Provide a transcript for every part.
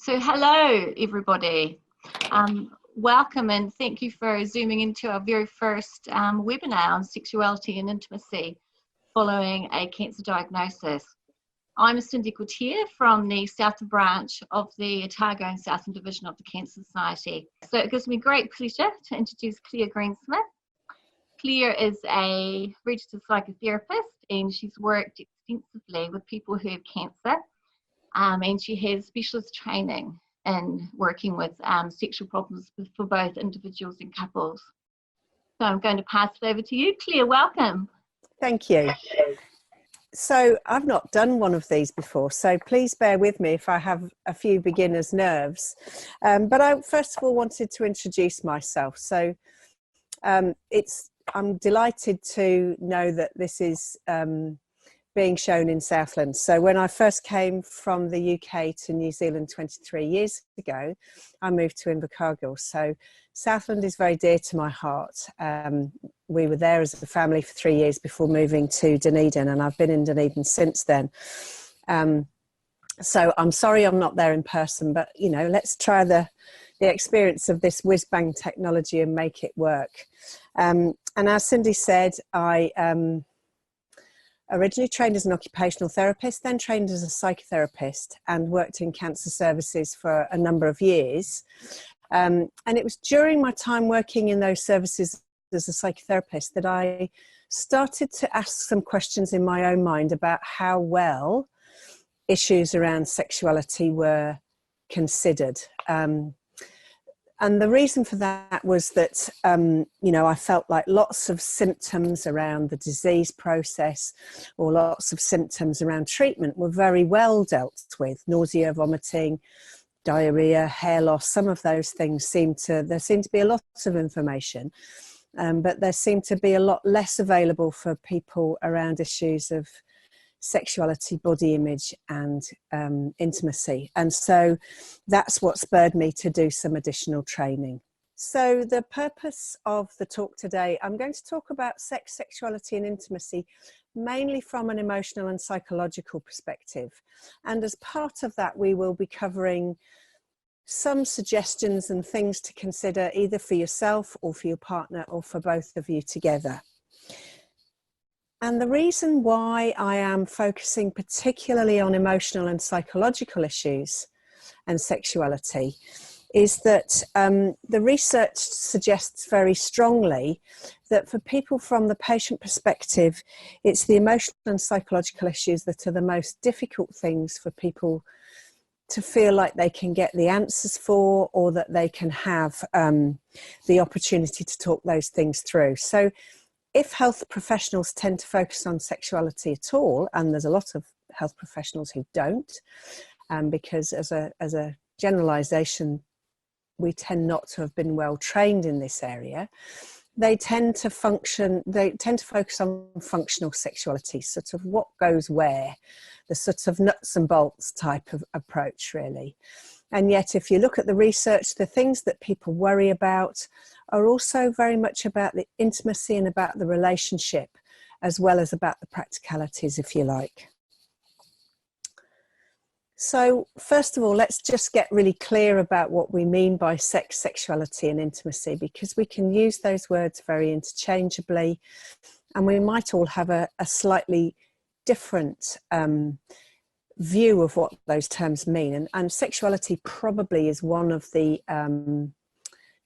So hello, everybody. Welcome and thank you for zooming into our very first webinar on sexuality and intimacy following a cancer diagnosis. I'm Cindy Coutier from the Southern branch of the Otago and Southern Division of the Cancer Society. So it gives me great pleasure to introduce Claire Greensmith. Claire is a registered psychotherapist and she's worked extensively with people who have cancer. And she has specialist training in working with sexual problems for both individuals and couples. So I'm going to pass it over to you. Claire, welcome. Thank you. So I've not done one of these before, so please bear with me if I have a few beginner's nerves. But I first of all wanted to introduce myself. So I'm delighted to know that this is being shown in Southland. So when I first came from the UK to New Zealand 23 years ago, I moved to Invercargill. So Southland is very dear to my heart. We were there as a family for 3 years before moving to Dunedin, and I've been in Dunedin since then. So I'm sorry I'm not there in person, but you know, let's try the experience of this whiz-bang technology and make it work. And as Cindy said, I originally trained as an occupational therapist, then trained as a psychotherapist and worked in cancer services for a number of years. And it was during my time working in those services as a psychotherapist that I started to ask some questions in my own mind about how well issues around sexuality were considered. And the reason for that was that, you know, I felt like lots of symptoms around the disease process or lots of symptoms around treatment were very well dealt with. Nausea, vomiting, diarrhea, hair loss, some of those things there seemed to be a lot of information, but there seemed to be a lot less available for people around issues of sexuality, body image and intimacy. And so that's what spurred me to do some additional training. So the purpose of the talk today, I'm going to talk about sex, sexuality and intimacy, mainly from an emotional and psychological perspective. And as part of that, we will be covering some suggestions and things to consider either for yourself or for your partner or for both of you together. And the reason why I am focusing particularly on emotional and psychological issues and sexuality is that the research suggests very strongly that for people from the patient perspective, it's the emotional and psychological issues that are the most difficult things for people to feel like they can get the answers for, or that they can have the opportunity to talk those things through. So if health professionals tend to focus on sexuality at all, and there's a lot of health professionals who don't, because as a generalisation, we tend not to have been well trained in this area, they tend to focus on functional sexuality, sort of what goes where, the sort of nuts and bolts type of approach, really. And yet, if you look at the research, the things that people worry about are also very much about the intimacy and about the relationship, as well as about the practicalities, if you like. So, first of all, let's just get really clear about what we mean by sex, sexuality and intimacy, because we can use those words very interchangeably, and we might all have a slightly different view of what those terms mean, and sexuality probably is one of the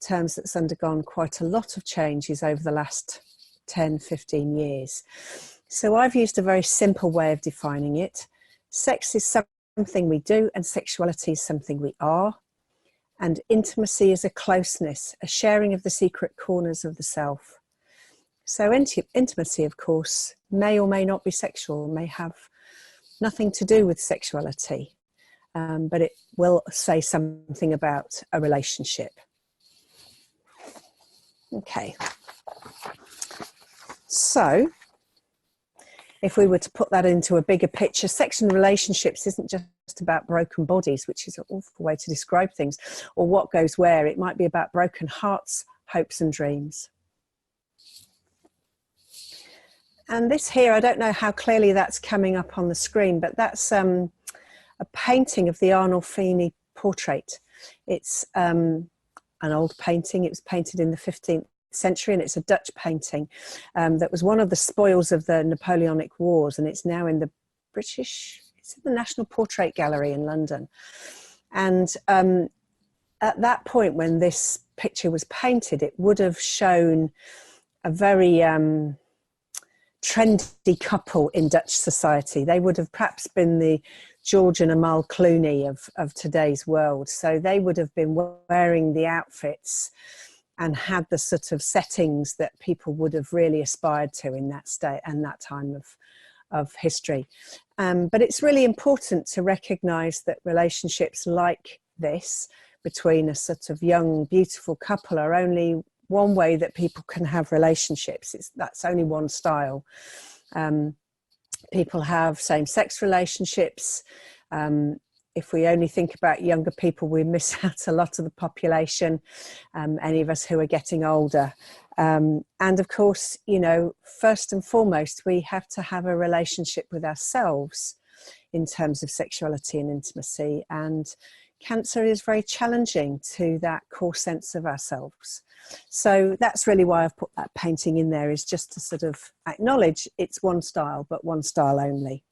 terms that's undergone quite a lot of changes over the last 10-15 years. So I've used a very simple way of defining it. Sex is something we do and sexuality is something we are, and intimacy is a closeness, a sharing of the secret corners of the self. So intimacy, of course, may or may not be sexual, may have nothing to do with sexuality, but it will say something about a relationship. Okay, so if we were to put that into a bigger picture, sex and relationships isn't just about broken bodies, which is an awful way to describe things, or what goes where. It might be about broken hearts, hopes and dreams. And this here, I don't know how clearly that's coming up on the screen, but that's a painting of the Arnolfini portrait. It's an old painting. It was painted in the 15th century, and it's a Dutch painting that was one of the spoils of the Napoleonic Wars, and it's now in the it's in the National Portrait Gallery in London. And at that point, when this picture was painted, it would have shown a very trendy couple in Dutch society. They would have perhaps been the George and Amal Clooney of today's world. So they would have been wearing the outfits and had the sort of settings that people would have really aspired to in that state and that time of history. But it's really important to recognise that relationships like this between a sort of young, beautiful couple are only one way that people can have relationships. That's only one style. People have same-sex relationships. If we only think about younger people, we miss out a lot of the population, any of us who are getting older. And of course, you know, first and foremost, we have to have a relationship with ourselves in terms of sexuality and intimacy. And cancer is very challenging to that core sense of ourselves. So that's really why I've put that painting in there, is just to sort of acknowledge it's one style, but one style only.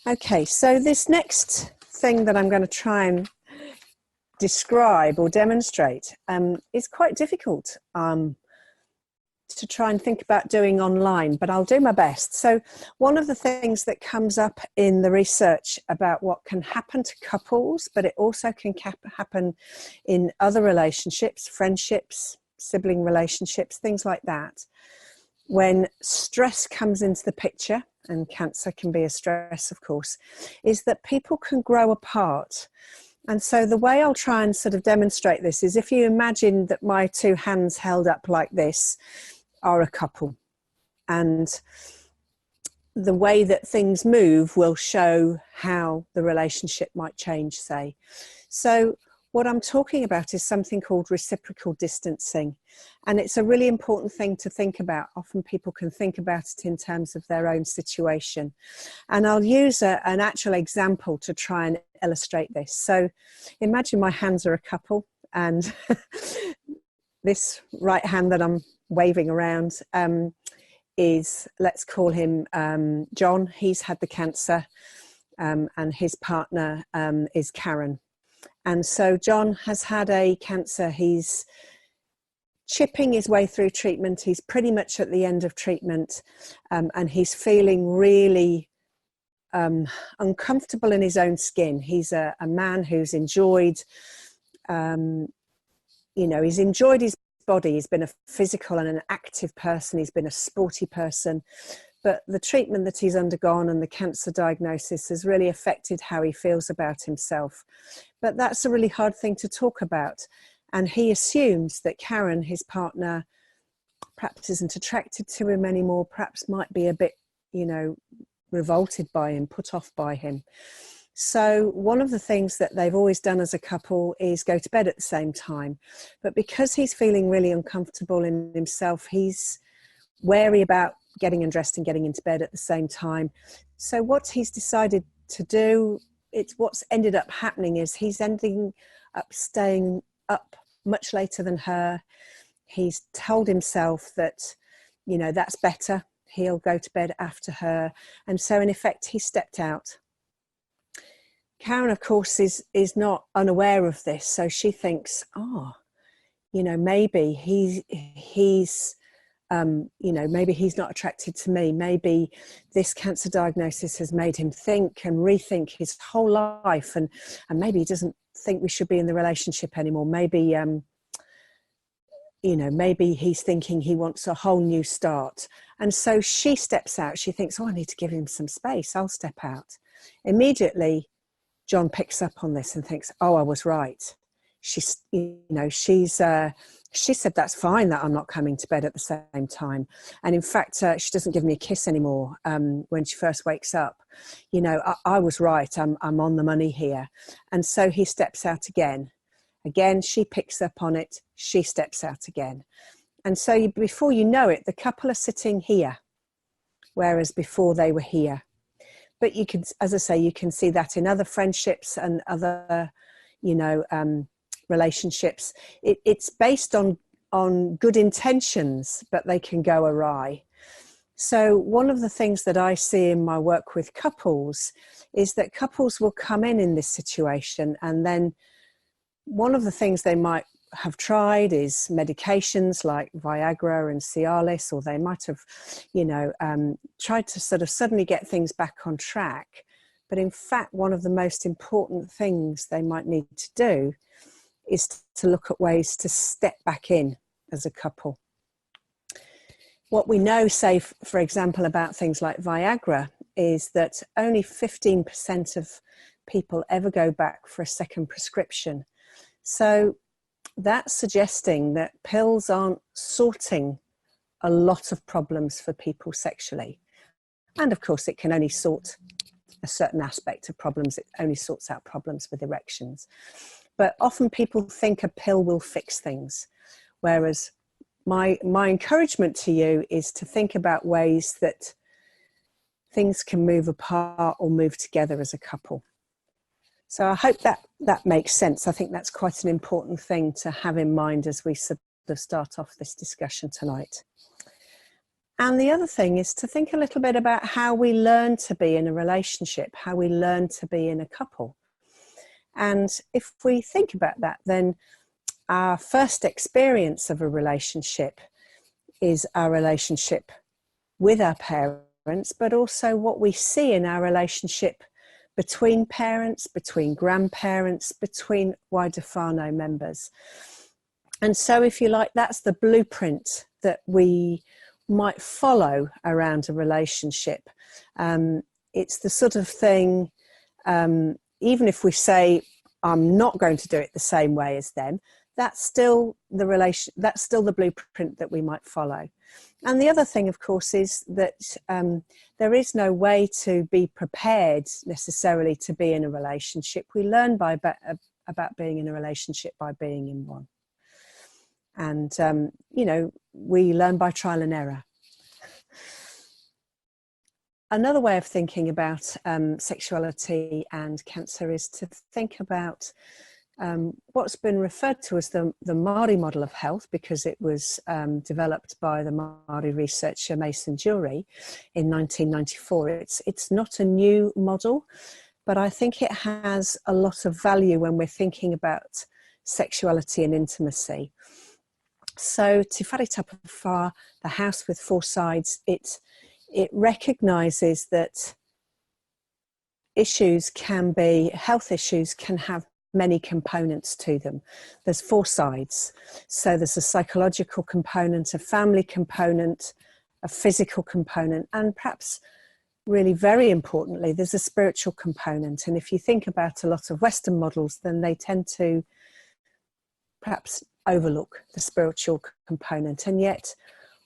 Okay, so this next thing that I'm going to try and describe or demonstrate is quite difficult to try and think about doing online, but I'll do my best. So one of the things that comes up in the research about what can happen to couples, but it also can happen in other relationships, friendships, sibling relationships, things like that, when stress comes into the picture, and cancer can be a stress, of course, is that people can grow apart. And so the way I'll try and sort of demonstrate this is, if you imagine that my two hands held up like this are a couple, and the way that things move will show how the relationship might change, say. So what I'm talking about is something called reciprocal distancing. And it's a really important thing to think about. Often people can think about it in terms of their own situation. And I'll use an actual example to try and illustrate this. So imagine my hands are a couple, and this right hand that I'm waving around is, let's call him John. He's had the cancer, and his partner is Karen. And so John has had a cancer. He's chipping his way through treatment. He's pretty much at the end of treatment, and he's feeling really uncomfortable in his own skin. He's a man who's enjoyed, he's enjoyed his body. He's been a physical and an active person. He's been a sporty person. But the treatment that he's undergone and the cancer diagnosis has really affected how he feels about himself. But that's a really hard thing to talk about. And he assumes that Karen, his partner, perhaps isn't attracted to him anymore, perhaps might be a bit, revolted by him, put off by him. So one of the things that they've always done as a couple is go to bed at the same time. But because he's feeling really uncomfortable in himself, he's wary about getting undressed and getting into bed at the same time. So what he's decided to do, what's ended up happening is he's ending up staying up much later than her. He's told himself that, that's better. He'll go to bed after her. And so in effect, he stepped out. Karen, of course, is not unaware of this. So she thinks, maybe maybe he's not attracted to me. Maybe this cancer diagnosis has made him think and rethink his whole life, and maybe he doesn't think we should be in the relationship anymore. Maybe, maybe he's thinking he wants a whole new start. And so she steps out. She thinks, I need to give him some space. I'll step out. Immediately, John picks up on this and thinks, I was right. She said, that's fine that I'm not coming to bed at the same time. And in fact, she doesn't give me a kiss anymore when she first wakes up. I was right. I'm on the money here. And so he steps out again. Again, she picks up on it. She steps out again. And so before you know it, the couple are sitting here, whereas before they were here. but you can, as I say, you can see that in other friendships and other, relationships. It's based on good intentions, but they can go awry. So one of the things that I see in my work with couples is that couples will come in this situation, and then one of the things they might have tried is medications like Viagra and Cialis, or they might have, tried to sort of suddenly get things back on track. But in fact, one of the most important things they might need to do is to look at ways to step back in as a couple. What we know, say, for example, about things like Viagra is that only 15% of people ever go back for a second prescription. So that's suggesting that pills aren't sorting a lot of problems for people sexually. And of course, it can only sort a certain aspect of problems. It only sorts out problems with erections. But often people think a pill will fix things, whereas my encouragement to you is to think about ways that things can move apart or move together as a couple. So I hope that makes sense. I think that's quite an important thing to have in mind as we sort of start off this discussion tonight. And the other thing is to think a little bit about how we learn to be in a relationship, how we learn to be in a couple. And if we think about that, then our first experience of a relationship is our relationship with our parents, but also what we see in our relationship between parents, between grandparents, between wider whānau members. And so, if you like, that's the blueprint that we might follow around a relationship. It's the sort of thing, even if we say, I'm not going to do it the same way as them, that's still the blueprint that we might follow. And the other thing, of course, is that there is no way to be prepared necessarily to be in a relationship. We learn about being in a relationship by being in one. And, we learn by trial and error. Another way of thinking about sexuality and cancer is to think about what's been referred to as the Maori Model of health, because it was developed by the Maori researcher Mason Jury in 1994. It's not a new model, but I think it has a lot of value when we're thinking about sexuality and intimacy. So Te Whare Tapawha, the house with four sides, it recognises that health issues can have many components to them. There's four sides. So there's a psychological component, a family component, a physical component, and perhaps really very importantly, there's a spiritual component. And if you think about a lot of Western models, then they tend to perhaps overlook the spiritual component. And yet,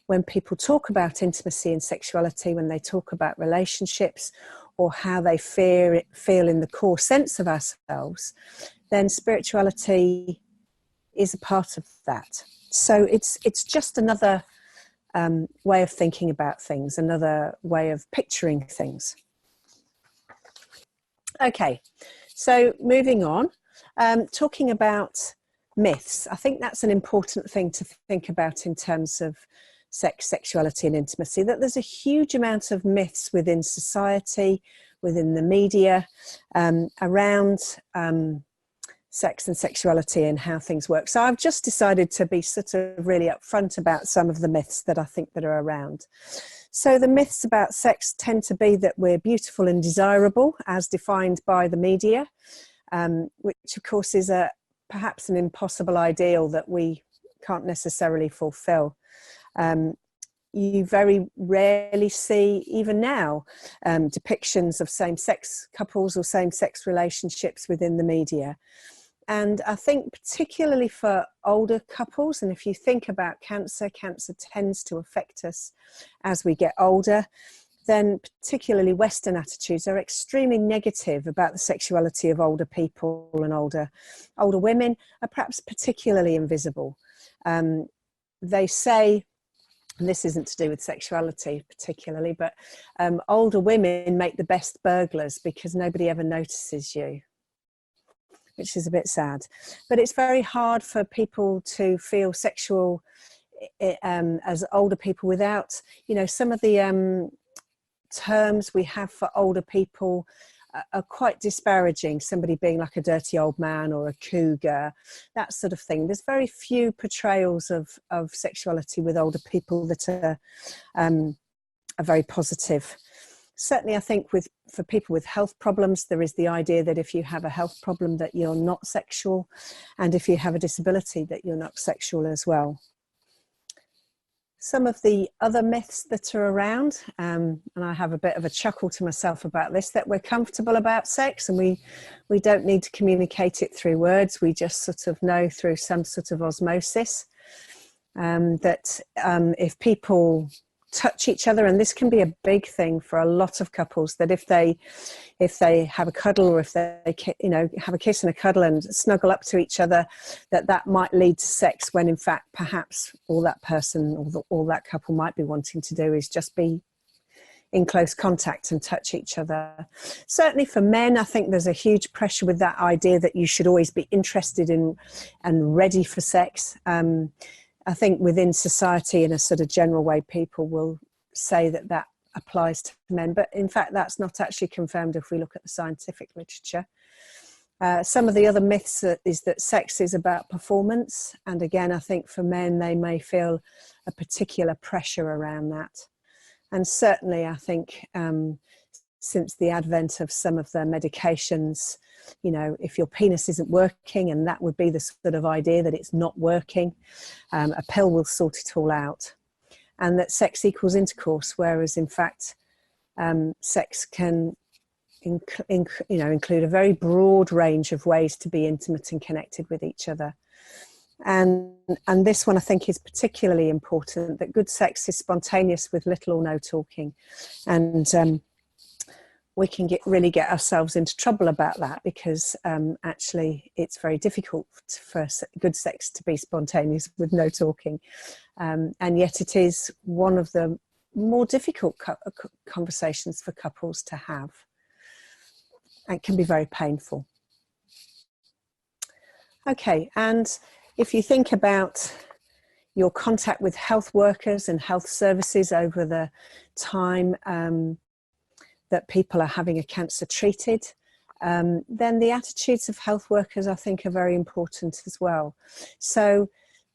when people talk about intimacy and sexuality, when they talk about relationships or how they feel in the core sense of ourselves, then spirituality is a part of that. So it's just another way of thinking about things, another way of picturing things. Okay, so moving on, talking about myths. I think that's an important thing to think about in terms of sex, sexuality and intimacy, that there's a huge amount of myths within society, within the media, around sex and sexuality and how things work. So I've just decided to be sort of really upfront about some of the myths that I think that are around. So the myths about sex tend to be that we're beautiful and desirable as defined by the media, which of course is perhaps an impossible ideal that we can't necessarily fulfill. You very rarely see, even now, depictions of same-sex couples or same-sex relationships within the media. And I think particularly for older couples, and if you think about cancer tends to affect us as we get older, then particularly Western attitudes are extremely negative about the sexuality of older people, and older women are perhaps particularly invisible. They say and this isn't to do with sexuality particularly, but older women make the best burglars because nobody ever notices you, which is a bit sad. But it's very hard for people to feel sexual as older people without, you know, some of the terms we have for older people are quite disparaging. Somebody being like a dirty old man or a cougar, that sort of thing. There's very few portrayals of sexuality with older people that are very positive. Certainly, I think for people with health problems, there is the idea that if you have a health problem that you're not sexual, and if you have a disability that you're not sexual as well. Some of the other myths that are around, and I have a bit of a chuckle to myself about this, that we're comfortable about sex and we don't need to communicate it through words. We just sort of know through some sort of osmosis that if people touch each other, and this can be a big thing for a lot of couples, that if they have a cuddle, or if they, you know, have a kiss and a cuddle and snuggle up to each other, that might lead to sex, when in fact perhaps all that person or all that couple might be wanting to do is just be in close contact and touch each other. Certainly for men, I think there's a huge pressure with that idea that you should always be interested in and ready for sex. I think within society, in a sort of general way, people will say that that applies to men, but in fact that's not actually confirmed if we look at the scientific literature. Some of the other myths is that sex is about performance, and again, I think for men they may feel a particular pressure around that. And certainly I think since the advent of some of the medications, you know, if your penis isn't working, and that would be the sort of idea that it's not working, a pill will sort it all out, and that sex equals intercourse, whereas in fact sex can include a very broad range of ways to be intimate and connected with each other. And this one I think is particularly important, that good sex is spontaneous with little or no talking. And we can really get ourselves into trouble about that, because actually it's very difficult for good sex to be spontaneous with no talking. And yet it is one of the more difficult conversations for couples to have. And can be very painful. Okay, and if you think about your contact with health workers and health services over the time that people are having a cancer treated, then the attitudes of health workers, I think, are very important as well. So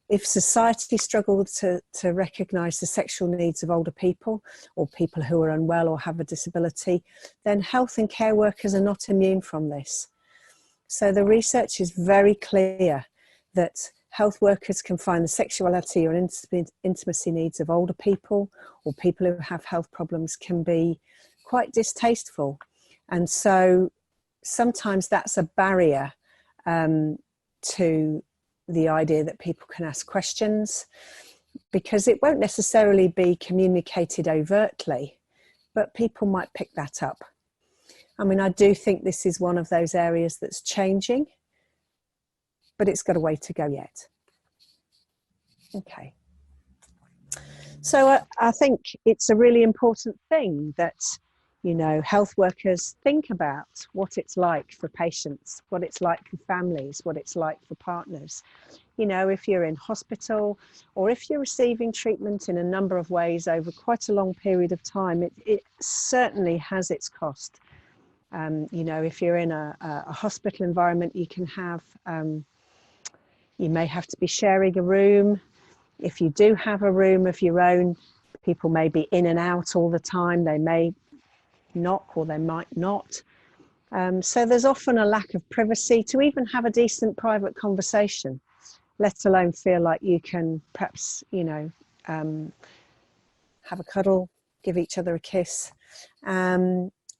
if society struggles to recognise the sexual needs of older people, or people who are unwell or have a disability, then health and care workers are not immune from this. So the research is very clear that health workers can find the sexuality or intimacy needs of older people, or people who have health problems, can be quite distasteful. And so sometimes that's a barrier to the idea that people can ask questions, because it won't necessarily be communicated overtly, but people might pick that up. I mean, I do think this is one of those areas that's changing, but it's got a way to go yet. Okay. So I think it's a really important thing that, you know, health workers think about what it's like for patients, what it's like for families, what it's like for partners. You know, if you're in hospital, or if you're receiving treatment in a number of ways over quite a long period of time, it certainly has its cost. You know, if you're in a hospital environment, you can have, you may have to be sharing a room. If you do have a room of your own, people may be in and out all the time. They may knock, or they might not. So there's often a lack of privacy to even have a decent private conversation, let alone feel like you can perhaps, you know, have a cuddle, give each other a kiss.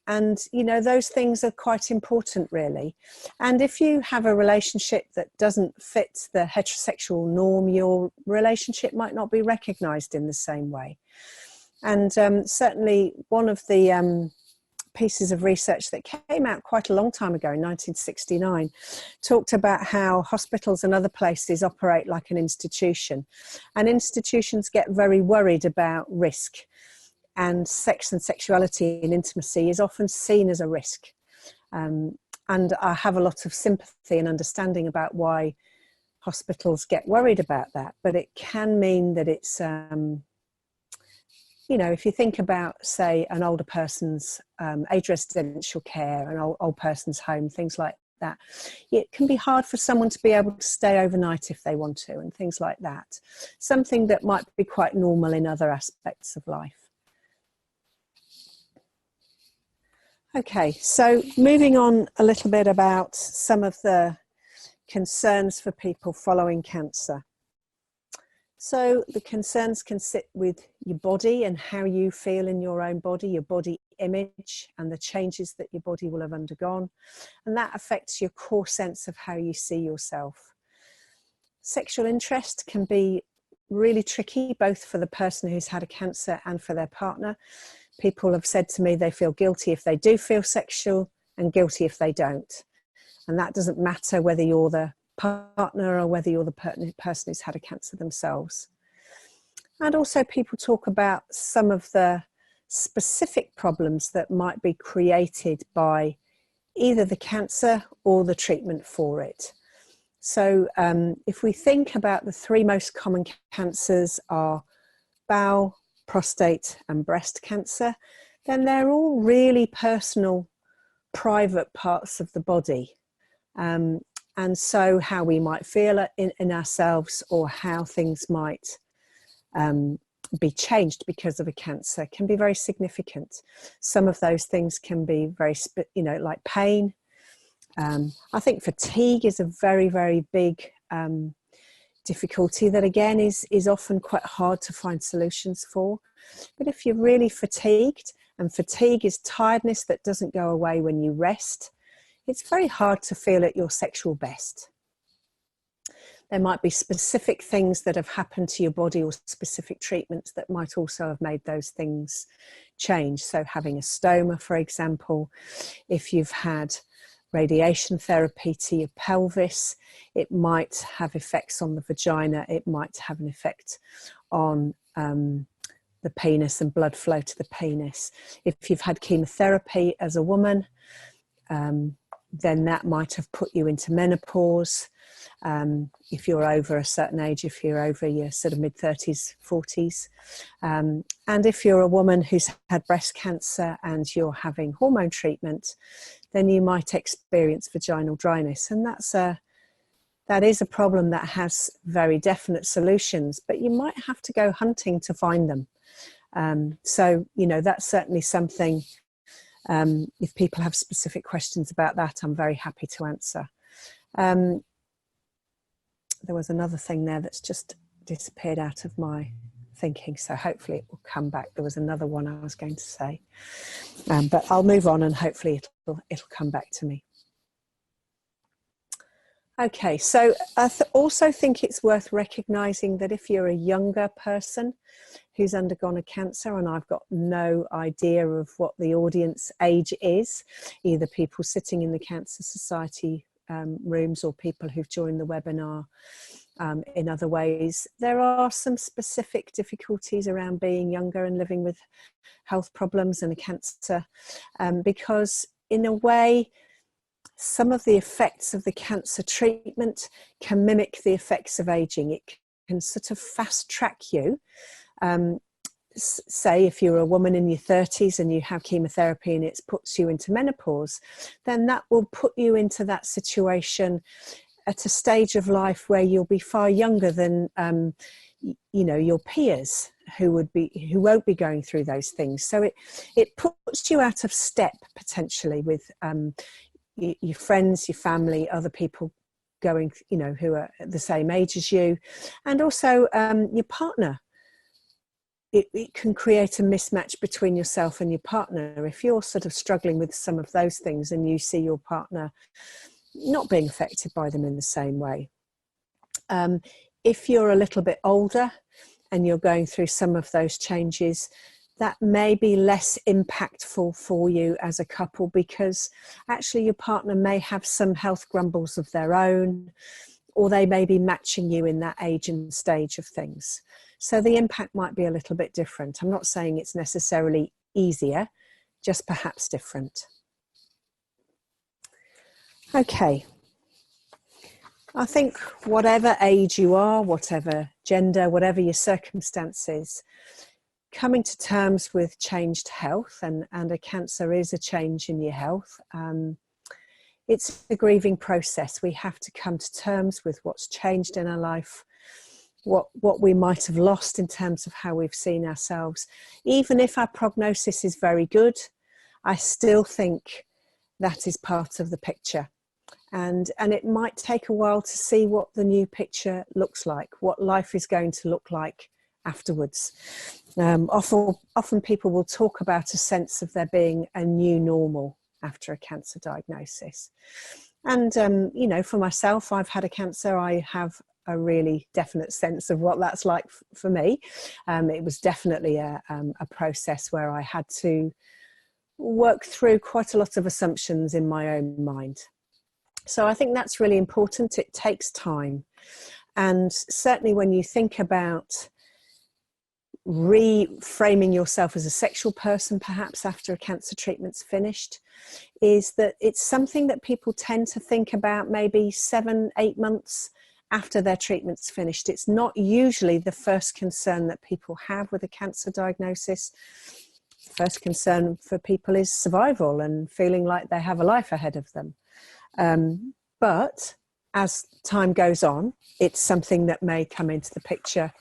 And, you know, those things are quite important, really. And if you have a relationship that doesn't fit the heterosexual norm, your relationship might not be recognised in the same way. And certainly one of the pieces of research that came out quite a long time ago in 1969 talked about how hospitals and other places operate like an institution, and institutions get very worried about risk, and sex and sexuality and intimacy is often seen as a risk. And I have a lot of sympathy and understanding about why hospitals get worried about that, but it can mean that it's you know, if you think about, say, an older person's age residential care, an old person's home, things like that, it can be hard for someone to be able to stay overnight if they want to, and things like that. Something that might be quite normal in other aspects of life. Okay, so moving on a little bit about some of the concerns for people following cancer. So the concerns can sit with your body and how you feel in your own body, your body image and the changes that your body will have undergone. And that affects your core sense of how you see yourself. Sexual interest can be really tricky, both for the person who's had a cancer and for their partner. People have said to me they feel guilty if they do feel sexual and guilty if they don't. And that doesn't matter whether you're the partner or whether you're the person who's had a cancer themselves. And also people talk about some of the specific problems that might be created by either the cancer or the treatment for it. So if we think about the three most common cancers are bowel, prostate and breast cancer, then they're all really personal, private parts of the body. And so how we might feel in ourselves, or how things might be changed because of a cancer, can be very significant. Some of those things can be very, you know, like pain. I think fatigue is a very, very big difficulty that again is often quite hard to find solutions for. But if you're really fatigued, and fatigue is tiredness that doesn't go away when you rest, it's very hard to feel at your sexual best. There might be specific things that have happened to your body, or specific treatments that might also have made those things change. So having a stoma, for example, if you've had radiation therapy to your pelvis, it might have effects on the vagina, it might have an effect on the penis and blood flow to the penis. If you've had chemotherapy as a woman, then that might have put you into menopause. If you're over a certain age, if you're over your sort of mid-30s, 40s. And if you're a woman who's had breast cancer and you're having hormone treatment, then you might experience vaginal dryness. And that is a problem that has very definite solutions, but you might have to go hunting to find them. So, you know, that's certainly something. If people have specific questions about that, I'm very happy to answer. There was another thing there that's just disappeared out of my thinking, so hopefully it will come back. There was another one I was going to say, but I'll move on and hopefully it'll come back to me. Okay, so I also think it's worth recognising that if you're a younger person who's undergone a cancer, and I've got no idea of what the audience age is, either people sitting in the Cancer Society rooms or people who've joined the webinar in other ways, there are some specific difficulties around being younger and living with health problems and a cancer, because in a way, some of the effects of the cancer treatment can mimic the effects of aging. It can sort of fast track you. Say if you're a woman in your 30s and you have chemotherapy and it puts you into menopause, then that will put you into that situation at a stage of life where you'll be far younger than you know, your peers who won't be going through those things. So it puts you out of step potentially with your friends, your family, other people going, you know, who are the same age as you, and also your partner. It can create a mismatch between yourself and your partner. If you're sort of struggling with some of those things and you see your partner not being affected by them in the same way. If you're a little bit older and you're going through some of those changes, that may be less impactful for you as a couple, because actually your partner may have some health grumbles of their own, or they may be matching you in that age and stage of things. So the impact might be a little bit different. I'm not saying it's necessarily easier, just perhaps different. Okay. I think whatever age you are, whatever gender, whatever your circumstances, coming to terms with changed health, and a cancer is a change in your health. It's a grieving process. We have to come to terms with what's changed in our life, what we might have lost in terms of how we've seen ourselves. Even if our prognosis is very good, I still think that is part of the picture. And it might take a while to see what the new picture looks like, what life is going to look like afterwards. Often people will talk about a sense of there being a new normal after a cancer diagnosis. And, you know, for myself, I've had a cancer. I have a really definite sense of what that's like for me. It was definitely a process where I had to work through quite a lot of assumptions in my own mind. So I think that's really important. It takes time. And certainly when you think about reframing yourself as a sexual person, perhaps after a cancer treatment's finished, is that it's something that people tend to think about maybe 7-8 months after their treatment's finished. It's not usually the first concern that people have with a cancer diagnosis. First concern for people is survival and feeling like they have a life ahead of them. But as time goes on, it's something that may come into the picture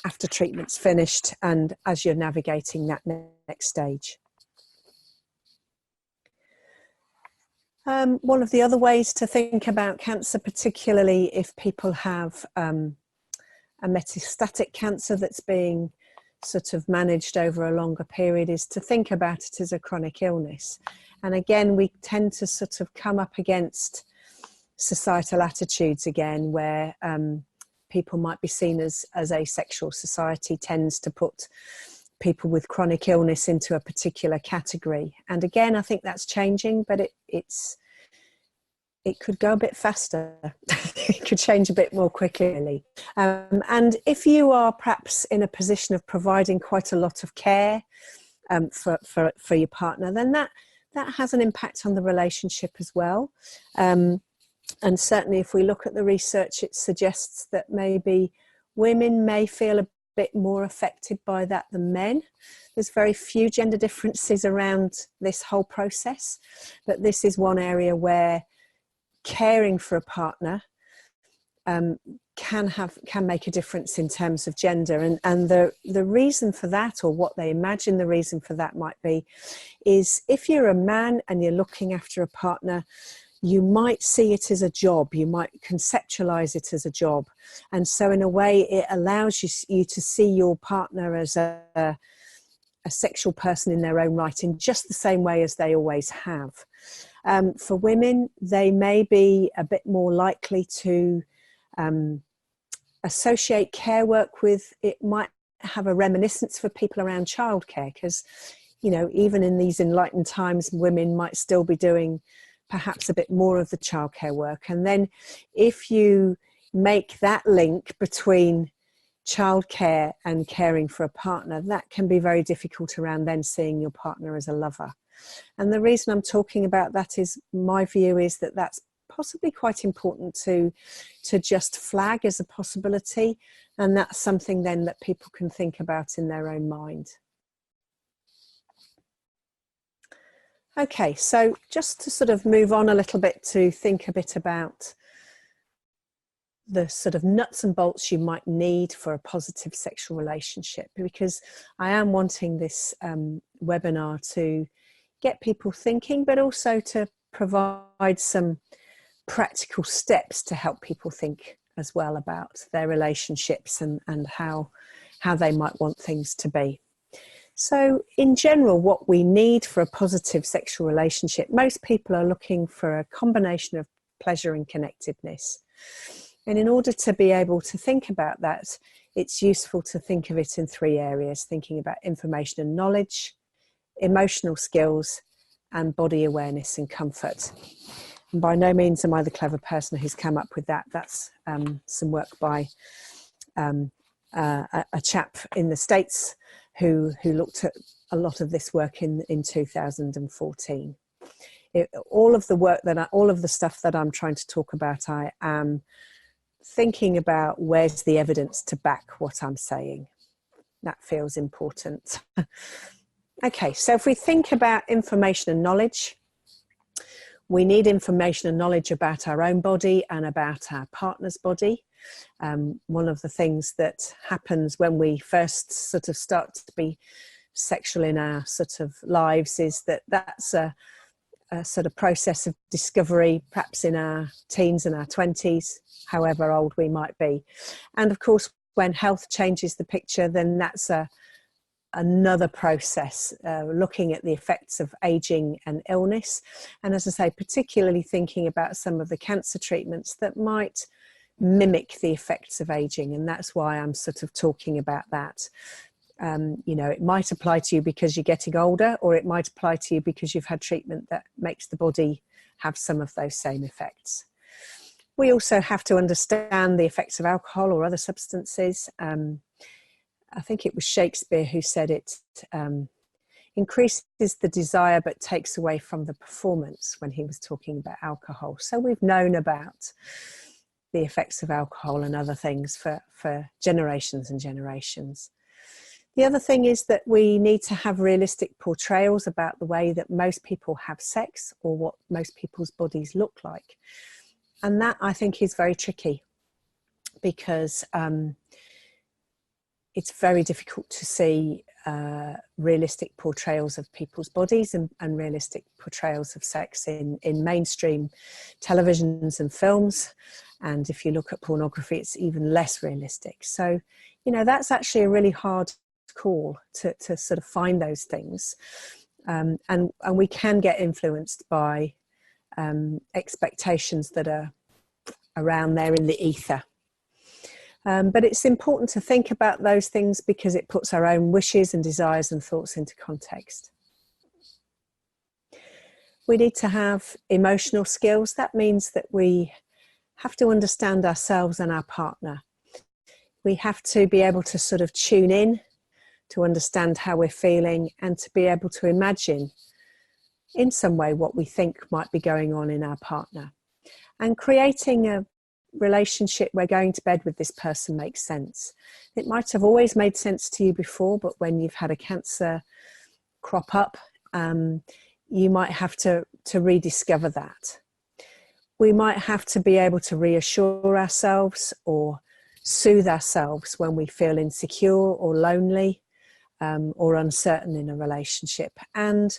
after treatment's finished and as you're navigating that next stage. One of the other ways to think about cancer, particularly if people have a metastatic cancer that's being sort of managed over a longer period, is to think about it as a chronic illness. And again, we tend to sort of come up against societal attitudes again, where people might be seen as asexual. Society tends to put people with chronic illness into a particular category. And again, I think that's changing, but it could go a bit faster. It could change a bit more quickly. And if you are perhaps in a position of providing quite a lot of care for your partner, then that has an impact on the relationship as well. And certainly if we look at the research, it suggests that maybe women may feel a bit more affected by that than men. There's very few gender differences around this whole process, but this is one area where caring for a partner can make a difference in terms of gender. And the reason for that, or what they imagine the reason for that might be, is if you're a man and you're looking after a partner, you might see it as a job, you might conceptualize it as a job. And so in a way, it allows you to see your partner as a sexual person in their own right, in just the same way as they always have. For women, they may be a bit more likely to associate care work with, it might have a reminiscence for people around childcare, because, you know, even in these enlightened times, women might still be doing perhaps a bit more of the childcare work. And then if you make that link between childcare and caring for a partner, that can be very difficult around then seeing your partner as a lover. And the reason I'm talking about that is, my view is that that's possibly quite important to just flag as a possibility. And that's something then that people can think about in their own mind. Okay, so just to sort of move on a little bit to think a bit about the sort of nuts and bolts you might need for a positive sexual relationship, because I am wanting this webinar to get people thinking, but also to provide some practical steps to help people think as well about their relationships and how they might want things to be. So in general, what we need for a positive sexual relationship, most people are looking for a combination of pleasure and connectedness. And in order to be able to think about that, it's useful to think of it in three areas, thinking about information and knowledge, emotional skills, and body awareness and comfort. And by no means am I the clever person who's come up with that. That's some work by a chap in the States who looked at a lot of this work in 2014. All of the stuff that I'm trying to talk about, I am thinking about where's the evidence to back what I'm saying. That feels important. Okay, so if we think about information and knowledge, we need information and knowledge about our own body and about our partner's body. One of the things that happens when we first sort of start to be sexual in our sort of lives is that's a sort of process of discovery, perhaps in our teens and our 20s, however old we might be. And of course, when health changes the picture, then that's another process, looking at the effects of aging and illness. And as I say, particularly thinking about some of the cancer treatments that might mimic the effects of aging. And that's why I'm sort of talking about that. You know, it might apply to you because you're getting older, or it might apply to you because you've had treatment that makes the body have some of those same effects. We also have to understand the effects of alcohol or other substances. I think it was Shakespeare who said it increases the desire but takes away from the performance when he was talking about alcohol. So we've known about the effects of alcohol and other things for generations and generations. The other thing is that we need to have realistic portrayals about the way that most people have sex or what most people's bodies look like. And that, I think, is very tricky because it's very difficult to see realistic portrayals of people's bodies and realistic portrayals of sex in mainstream televisions and films. And if you look at pornography, it's even less realistic. So, you know, that's actually a really hard call to sort of find those things. And we can get influenced by expectations that are around there in the ether. But it's important to think about those things because it puts our own wishes and desires and thoughts into context. We need to have emotional skills. That means that we have to understand ourselves and our partner. We have to be able to sort of tune in to understand how we're feeling and to be able to imagine in some way what we think might be going on in our partner. And creating a relationship where going to bed with this person makes sense. It might have always made sense to you before, but when you've had a cancer crop up, you might have to rediscover that. We might have to be able to reassure ourselves or soothe ourselves when we feel insecure or lonely or uncertain in a relationship. And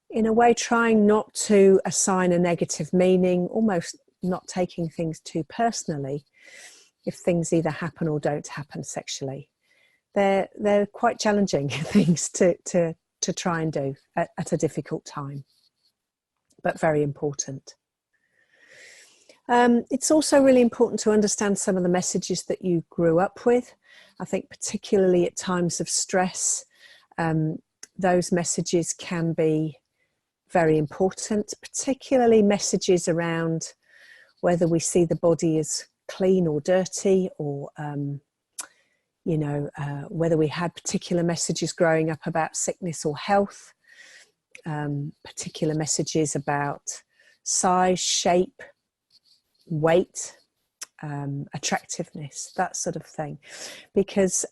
in a way, trying not to assign a negative meaning, almost not taking things too personally if things either happen or don't happen sexually. They're quite challenging things to try and do at a difficult time, but very important. It's also really important to understand some of the messages that you grew up with. I think particularly at times of stress, those messages can be very important, particularly messages around whether we see the body as clean or dirty, or whether we had particular messages growing up about sickness or health, particular messages about size, shape, weight, attractiveness, that sort of thing. Because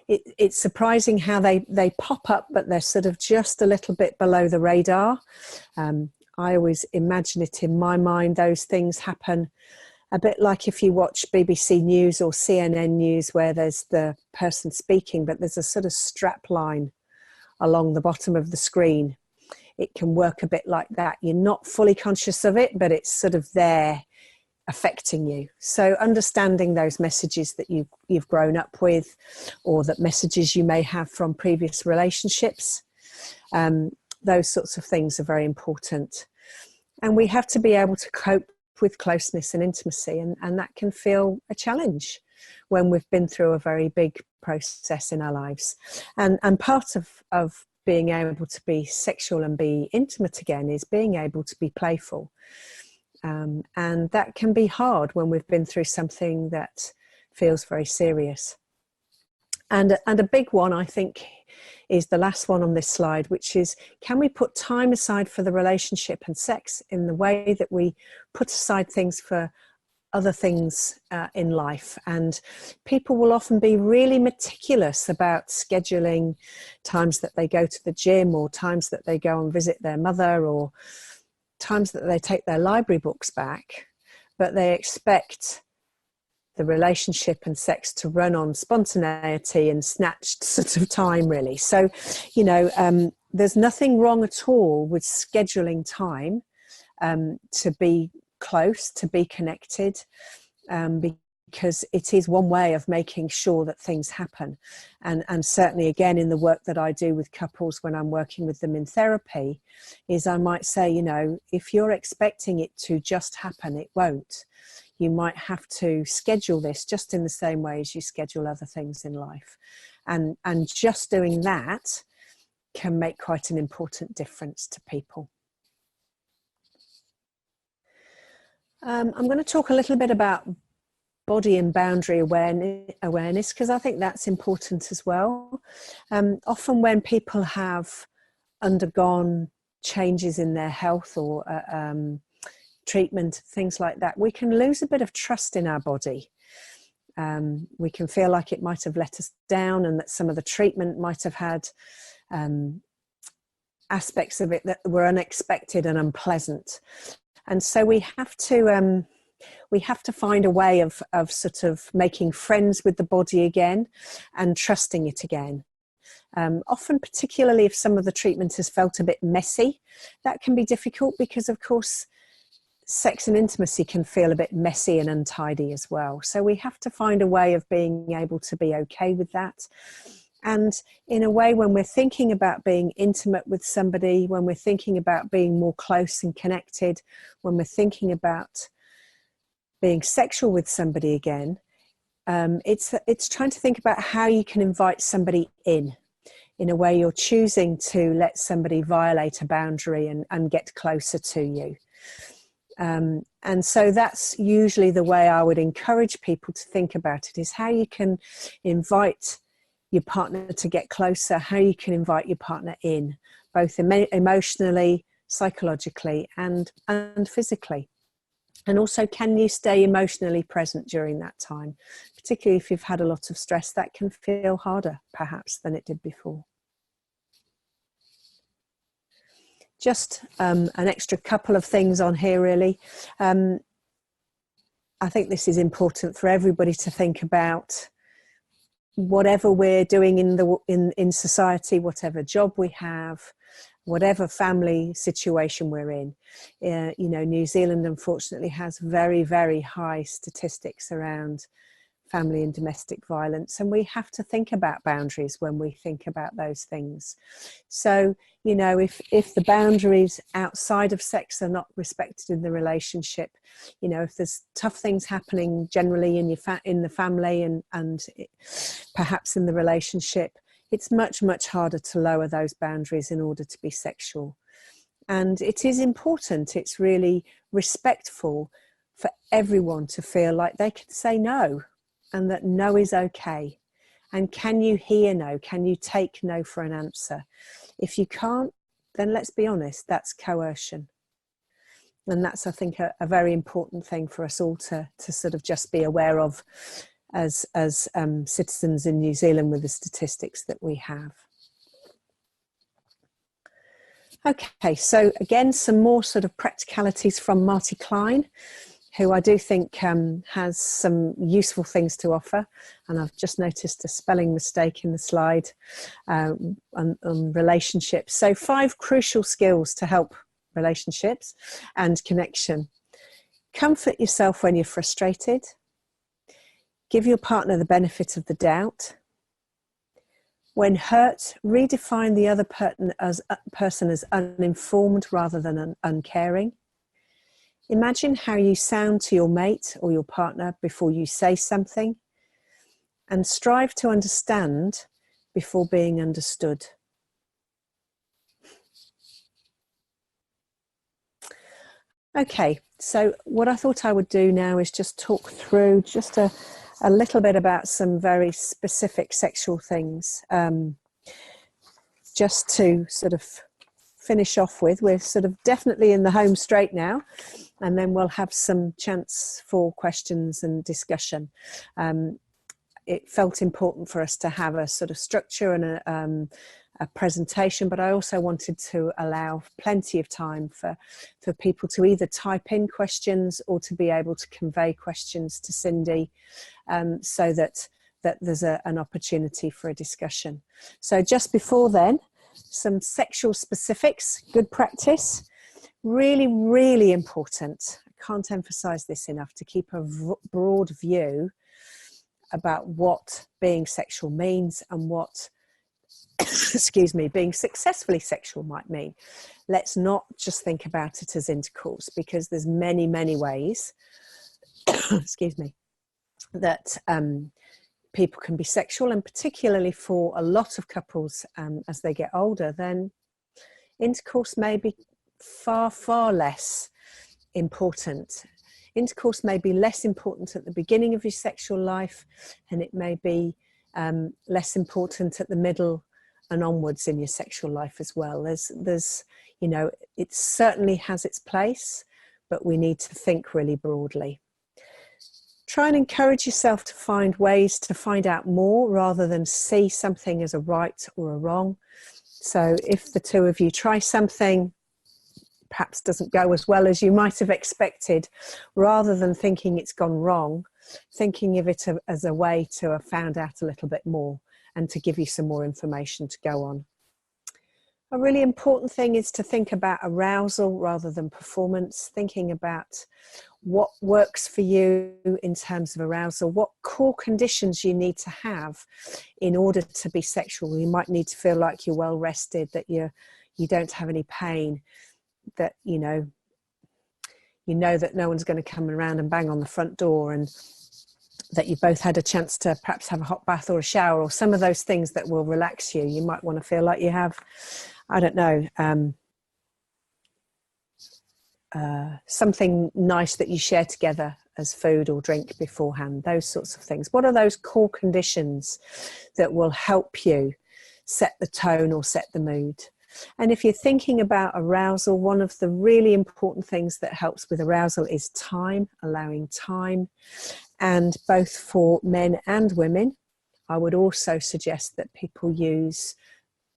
it's surprising how they pop up, but they're sort of just a little bit below the radar. I always imagine it in my mind, those things happen a bit like if you watch BBC News or CNN News, where there's the person speaking, but there's a sort of strap line along the bottom of the screen. It can work a bit like that. You're not fully conscious of it, but it's sort of there affecting you. So understanding those messages that you've grown up with, or that messages you may have from previous relationships, those sorts of things are very important. And we have to be able to cope with closeness and intimacy, and that can feel a challenge. when we've been through a very big process in our lives. And part of being able to be sexual and be intimate again is being able to be playful. And that can be hard when we've been through something that feels very serious. And a big one, I think, is the last one on this slide, which is, can we put time aside for the relationship and sex in the way that we put aside things for other things in life? And people will often be really meticulous about scheduling times that they go to the gym, or times that they go and visit their mother, or times that they take their library books back, but they expect the relationship and sex to run on spontaneity and snatched sort of time, really. So, you know, there's nothing wrong at all with scheduling time to be close, to be connected, because it is one way of making sure that things happen. And certainly, again, in the work that I do with couples when I'm working with them in therapy, is I might say, you know, if you're expecting it to just happen, it won't. You might have to schedule this just in the same way as you schedule other things in life. And just doing that can make quite an important difference to people. I'm going to talk a little bit about body and boundary awareness, because I think that's important as well. Often when people have undergone changes in their health or treatment, things like that, we can lose a bit of trust in our body. We can feel like it might have let us down, and that some of the treatment might have had aspects of it that were unexpected and unpleasant. And so we have to find a way of sort of making friends with the body again and trusting it again. Often, particularly if some of the treatment has felt a bit messy, that can be difficult, because of course sex and intimacy can feel a bit messy and untidy as well. So we have to find a way of being able to be okay with that. And in a way, when we're thinking about being intimate with somebody, when we're thinking about being more close and connected, when we're thinking about being sexual with somebody again, it's trying to think about how you can invite somebody in a way you're choosing to let somebody violate a boundary and get closer to you. And so that's usually the way I would encourage people to think about it, is how you can invite your partner to get closer, how you can invite your partner in, both emotionally, psychologically, and physically. And also, can you stay emotionally present during that time? Particularly if you've had a lot of stress, that can feel harder perhaps than it did before. Just an extra couple of things on here, really. I think this is important for everybody to think about. Whatever we're doing in society, whatever job we have, whatever family situation we're in, you know, New Zealand unfortunately has very, very high statistics around family and domestic violence, and we have to think about boundaries when we think about those things. So, you know, if the boundaries outside of sex are not respected in the relationship, you know, if there's tough things happening generally in the family and perhaps in the relationship, it's much, much harder to lower those boundaries in order to be sexual. And it is important, it's really respectful for everyone to feel like they can say no, and that no is okay. And can you hear no? Can you take no for an answer? If you can't, then let's be honest, that's coercion. And that's, I think, a very important thing for us all to sort of just be aware of as citizens in New Zealand with the statistics that we have. Okay, so again, some more sort of practicalities from Marty Klein, who I do think has some useful things to offer. And I've just noticed a spelling mistake in the slide on relationships. So 5 crucial skills to help relationships and connection. Comfort yourself when you're frustrated. Give your partner the benefit of the doubt. When hurt, redefine the other person as uninformed rather than uncaring. Imagine how you sound to your mate or your partner before you say something. and strive to understand before being understood. Okay, so what I thought I would do now is just talk through just a little bit about some very specific sexual things, just to sort of finish off with. We're sort of definitely in the home straight now, and then we'll have some chance for questions and discussion. It felt important for us to have a sort of structure and a presentation, but I also wanted to allow plenty of time for people to either type in questions or to be able to convey questions to Cindy, so that there's an opportunity for a discussion. So just before then, some sexual specifics, good practice, really, really important. I can't emphasize this enough, to keep a broad view about what being sexual means and what excuse me, being successfully sexual might mean. Let's not just think about it as intercourse, because there's many, many ways excuse me, that people can be sexual, and particularly for a lot of couples, as they get older, then intercourse may be far, far less important. Intercourse may be less important at the beginning of your sexual life, and it may be less important at the middle and onwards in your sexual life as well. There's, you know, it certainly has its place, but we need to think really broadly. Try and encourage yourself to find ways to find out more, rather than see something as a right or a wrong. So if the two of you try something, perhaps doesn't go as well as you might have expected, rather than thinking it's gone wrong, thinking of it as a way to have found out a little bit more and to give you some more information to go on. A really important thing is to think about arousal rather than performance, thinking about what works for you in terms of arousal, what core conditions you need to have in order to be sexual. You might need to feel like you're well rested, that you don't have any pain, that you know that no one's going to come around and bang on the front door, and that you both had a chance to perhaps have a hot bath or a shower, or some of those things that will relax you. You might want to feel like you have, I don't know, something nice that you share together as food or drink beforehand, those sorts of things. What are those core conditions that will help you set the tone or set the mood? And if you're thinking about arousal, one of the really important things that helps with arousal is time, allowing time. And both for men and women, I would also suggest that people use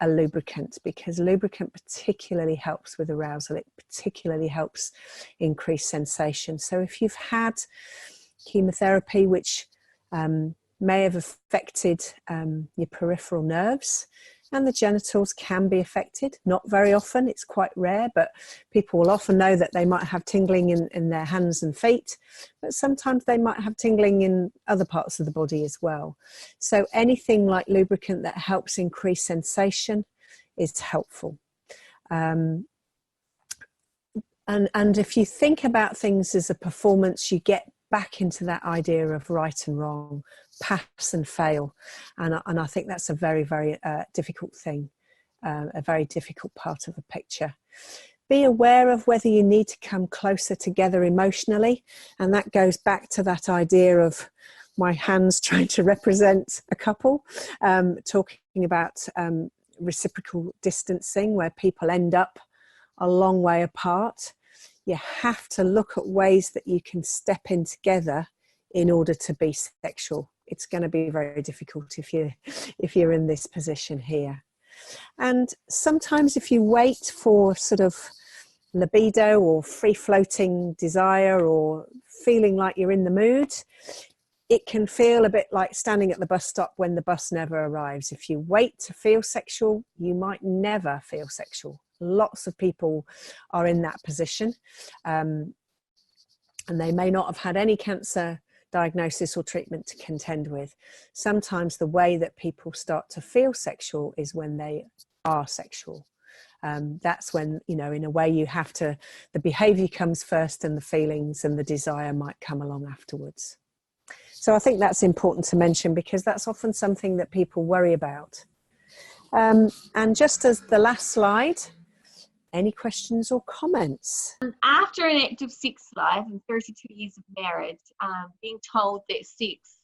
a lubricant, because lubricant particularly helps with arousal. It particularly helps increase sensation. So if you've had chemotherapy, which may have affected your peripheral nerves, and the genitals can be affected, not very often, it's quite rare, but people will often know that they might have tingling in their hands and feet, but sometimes they might have tingling in other parts of the body as well. So anything like lubricant that helps increase sensation is helpful. And if you think about things as a performance, you get back into that idea of right and wrong, pass and fail, and I think that's a very, very difficult thing, a very difficult part of the picture. Be aware of whether you need to come closer together emotionally, and that goes back to that idea of my hands trying to represent a couple, talking about reciprocal distancing, where people end up a long way apart. You have to look at ways that you can step in together in order to be sexual. It's going to be very difficult if you're in this position here. And sometimes if you wait for sort of libido or free-floating desire, or feeling like you're in the mood, it can feel a bit like standing at the bus stop when the bus never arrives. If you wait to feel sexual, you might never feel sexual. Lots of people are in that position, and they may not have had any cancer diagnosis or treatment to contend with. Sometimes the way that people start to feel sexual is when they are sexual. That's when, you know, in a way you have to, the behavior comes first and the feelings and the desire might come along afterwards. So I think that's important to mention, because that's often something that people worry about. And just as the last slide, any questions or comments? After an active sex life and 32 years of marriage, being told that sex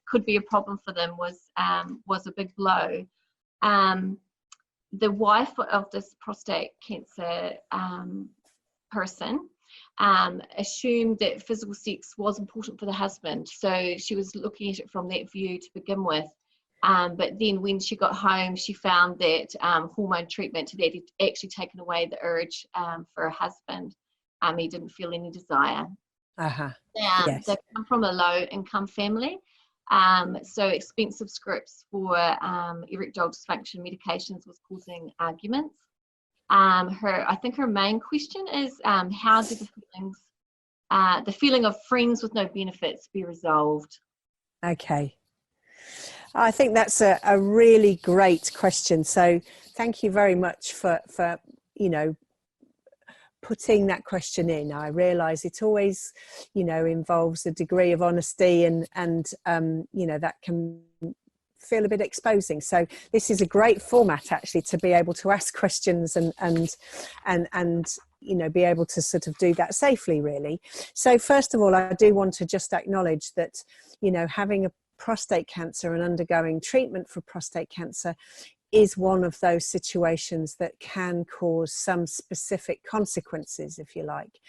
could be a problem for them was a big blow. The wife of this prostate cancer person assumed that physical sex was important for the husband, so she was looking at it from that view to begin with. But then when she got home, she found that hormone treatment had actually taken away the urge for her husband. He didn't feel any desire. Yes. They come from a low-income family, so expensive scripts for erectile dysfunction medications was causing arguments. I think her main question is, how do the feeling of friends with no benefits be resolved? Okay. I think that's a really great question. So thank you very much for putting that question in. I realise it always, involves a degree of honesty and that can feel a bit exposing. So this is a great format actually to be able to ask questions and be able to sort of do that safely, really. So first of all, I do want to just acknowledge that, having a prostate cancer and undergoing treatment for prostate cancer is one of those situations that can cause some specific consequences, if you like.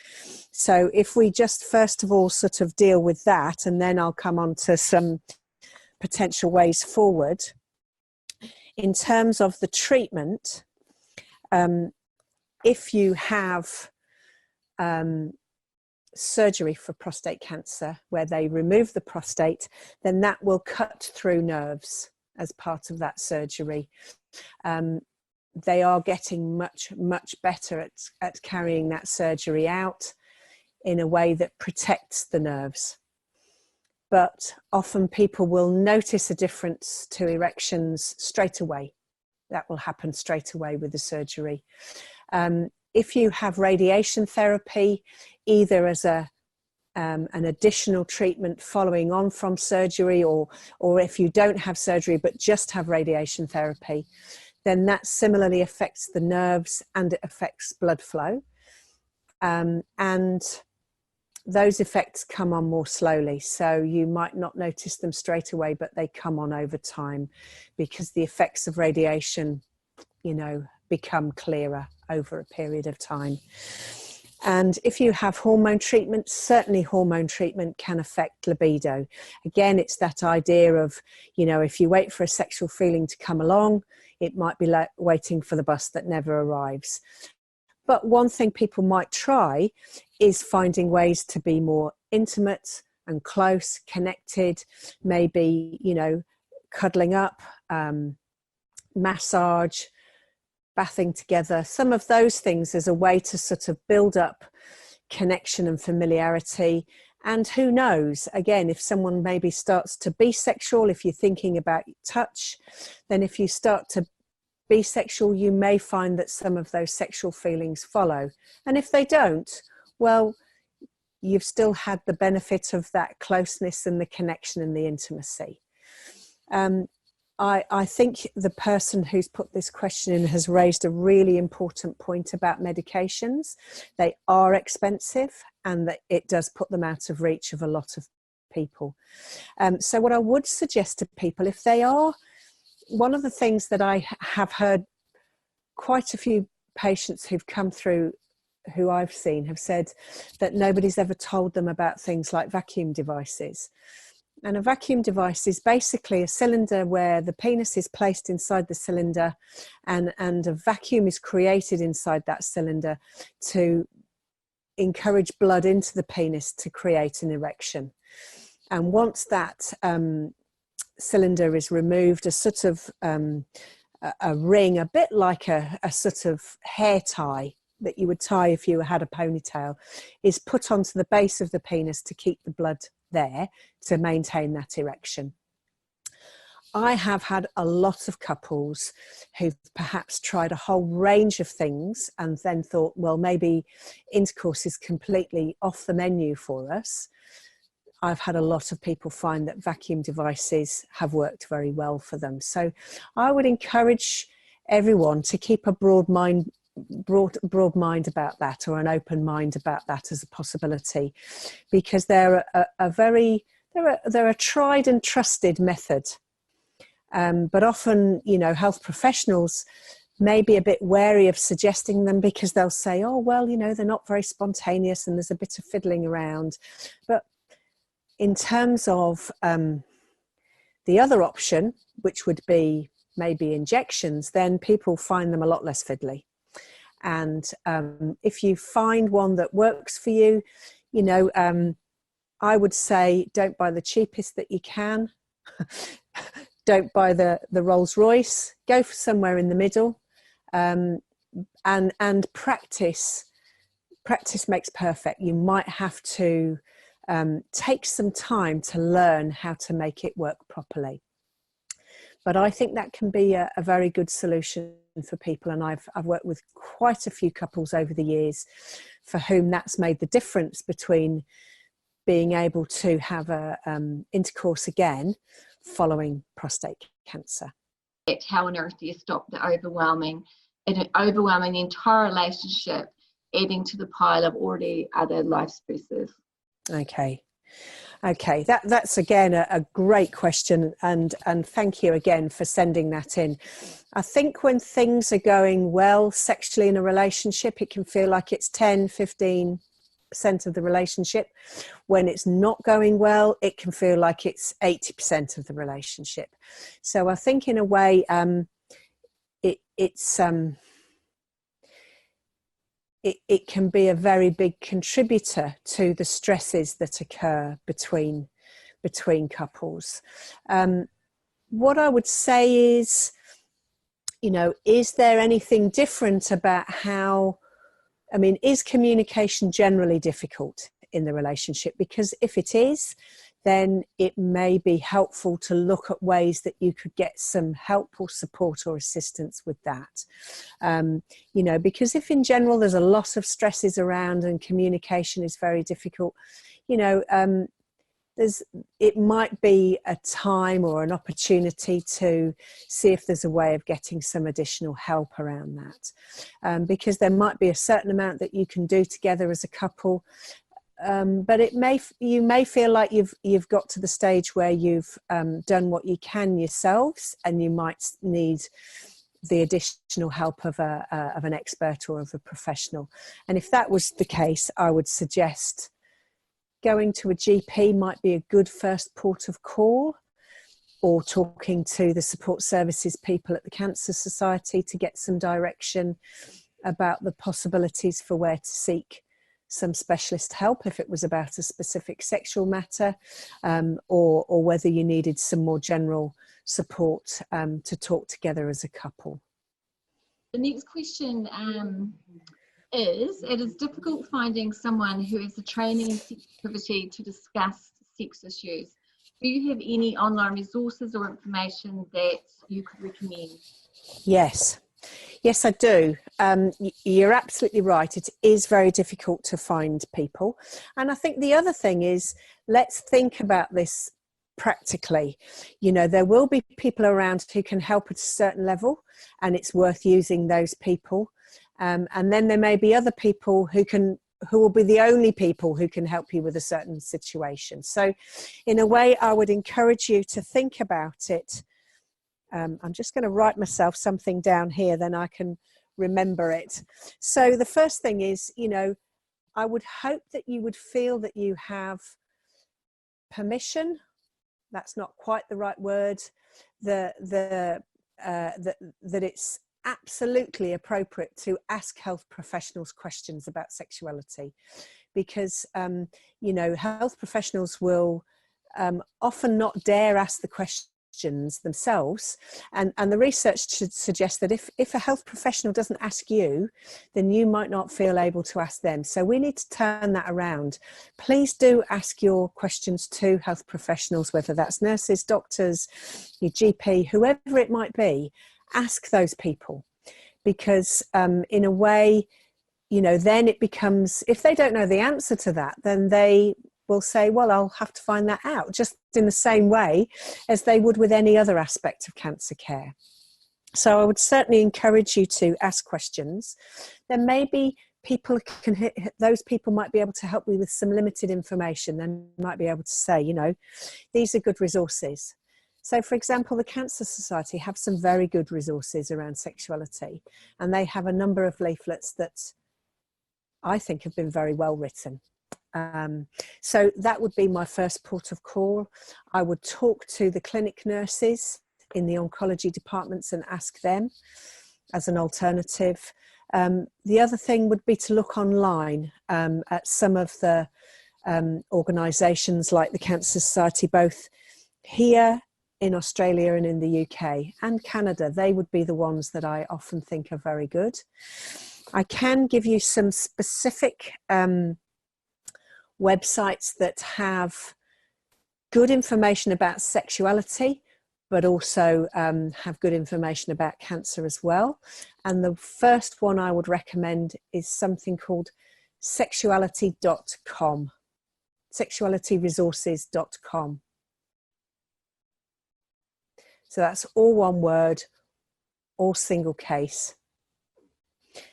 So if we just first of all sort of deal with that, and then I'll come on to some potential ways forward. In terms of the treatment, if you have surgery for prostate cancer where they remove the prostate, then that will cut through nerves as part of that surgery. They are getting much, much better at carrying that surgery out in a way that protects the nerves. But often people will notice a difference to erections straight away. That will happen straight away with the surgery. If you have radiation therapy, either as an additional treatment following on from surgery, or if you don't have surgery but just have radiation therapy, then that similarly affects the nerves and it affects blood flow. And those effects come on more slowly. So you might not notice them straight away, but they come on over time because the effects of radiation, become clearer over a period of time. And if you have hormone treatment, certainly hormone treatment can affect libido. Again, it's that idea of, if you wait for a sexual feeling to come along, it might be like waiting for the bus that never arrives. But one thing people might try is finding ways to be more intimate and close, connected, maybe, cuddling up, massage, bathing together, some of those things as a way to sort of build up connection and familiarity. And who knows, again, if someone maybe starts to be sexual, if you're thinking about touch, then if you start to be sexual, you may find that some of those sexual feelings follow. And if they don't, well, you've still had the benefit of that closeness and the connection and the intimacy. I think the person who's put this question in has raised a really important point about medications. They are expensive and that it does put them out of reach of a lot of people. So what I would suggest to people, if they are, one of the things that I have heard quite a few patients who've come through who I've seen have said that nobody's ever told them about things like vacuum devices. And a vacuum device is basically a cylinder where the penis is placed inside the cylinder and a vacuum is created inside that cylinder to encourage blood into the penis to create an erection. And once that cylinder is removed, a sort of a ring, a bit like a sort of hair tie that you would tie if you had a ponytail, is put onto the base of the penis to keep the blood there to maintain that erection. I have had a lot of couples who've perhaps tried a whole range of things and then thought, well, maybe intercourse is completely off the menu for us. I've had a lot of people find that vacuum devices have worked very well for them. So I would encourage everyone to keep a broad mind about that, or an open mind about that as a possibility, because they're they're a tried and trusted method. But often, health professionals may be a bit wary of suggesting them, because they'll say, oh, well, they're not very spontaneous and there's a bit of fiddling around. But in terms of the other option, which would be maybe injections, then people find them a lot less fiddly. And if you find one that works for you, I would say don't buy the cheapest that you can. Don't buy the Rolls Royce. Go for somewhere in the middle, and practice. Practice makes perfect. You might have to take some time to learn how to make it work properly. But I think that can be a very good solution for people, and I've worked with quite a few couples over the years for whom that's made the difference between being able to have a intercourse again following prostate cancer. How on earth do you stop the overwhelming the entire relationship, adding to the pile of already other life stresses? Okay, that's again a great question, and thank you again for sending that in. I think when things are going well sexually in a relationship, it can feel like it's 10-15% of the relationship. When it's not going well, it can feel like it's 80% of the relationship. So I think in a way it can be a very big contributor to the stresses that occur between couples. What I would say is, is there anything different about is communication generally difficult in the relationship? Because if it is, then it may be helpful to look at ways that you could get some help or support or assistance with that. Because if in general there's a lot of stresses around and communication is very difficult, it might be a time or an opportunity to see if there's a way of getting some additional help around that, because there might be a certain amount that you can do together as a couple, but you may feel like you've got to the stage where you've done what you can yourselves, and you might need the additional help of an expert or of a professional. And if that was the case, I would suggest going to a GP might be a good first port of call, or talking to the support services people at the Cancer Society to get some direction about the possibilities for where to seek some specialist help if it was about a specific sexual matter, or whether you needed some more general support to talk together as a couple. The next question is, it is difficult finding someone who has the training and sensitivity to discuss sex issues. Do you have any online resources or information that you could recommend? Yes, I do. You're absolutely right. It is very difficult to find people. And I think the other thing is, let's think about this practically. There will be people around who can help at a certain level, and it's worth using those people. And then there may be other people who will be the only people who can help you with a certain situation. So in a way, I would encourage you to think about it. I'm just going to write myself something down here, then I can remember it. So the first thing is, I would hope that you would feel that you have permission. That's not quite the right word. That it's absolutely appropriate to ask health professionals questions about sexuality, because health professionals will often not dare ask the questions themselves, and the research should suggest that if a health professional doesn't ask you, then you might not feel able to ask them. So we need to turn that around. Please do ask your questions to health professionals, whether that's nurses, doctors, your GP, whoever it might be. Ask those people, because in a way, then it becomes, if they don't know the answer to that, then they will say, well, I'll have to find that out, just in the same way as they would with any other aspect of cancer care. So I would certainly encourage you to ask questions. There may be those people might be able to help you with some limited information. They might be able to say, you know, these are good resources. So, for example, the Cancer Society have some very good resources around sexuality, and they have a number of leaflets that I think have been very well written. So that would be my first port of call. I would talk to the clinic nurses in the oncology departments and ask them as an alternative. The other thing would be to look online at some of the organisations like the Cancer Society, both here in Australia and in the UK and Canada. They would be the ones that I often think are very good. I can give you some specific websites that have good information about sexuality, but also have good information about cancer as well. And the first one I would recommend is something called sexuality.com, sexualityresources.com. So that's all one word, all single case.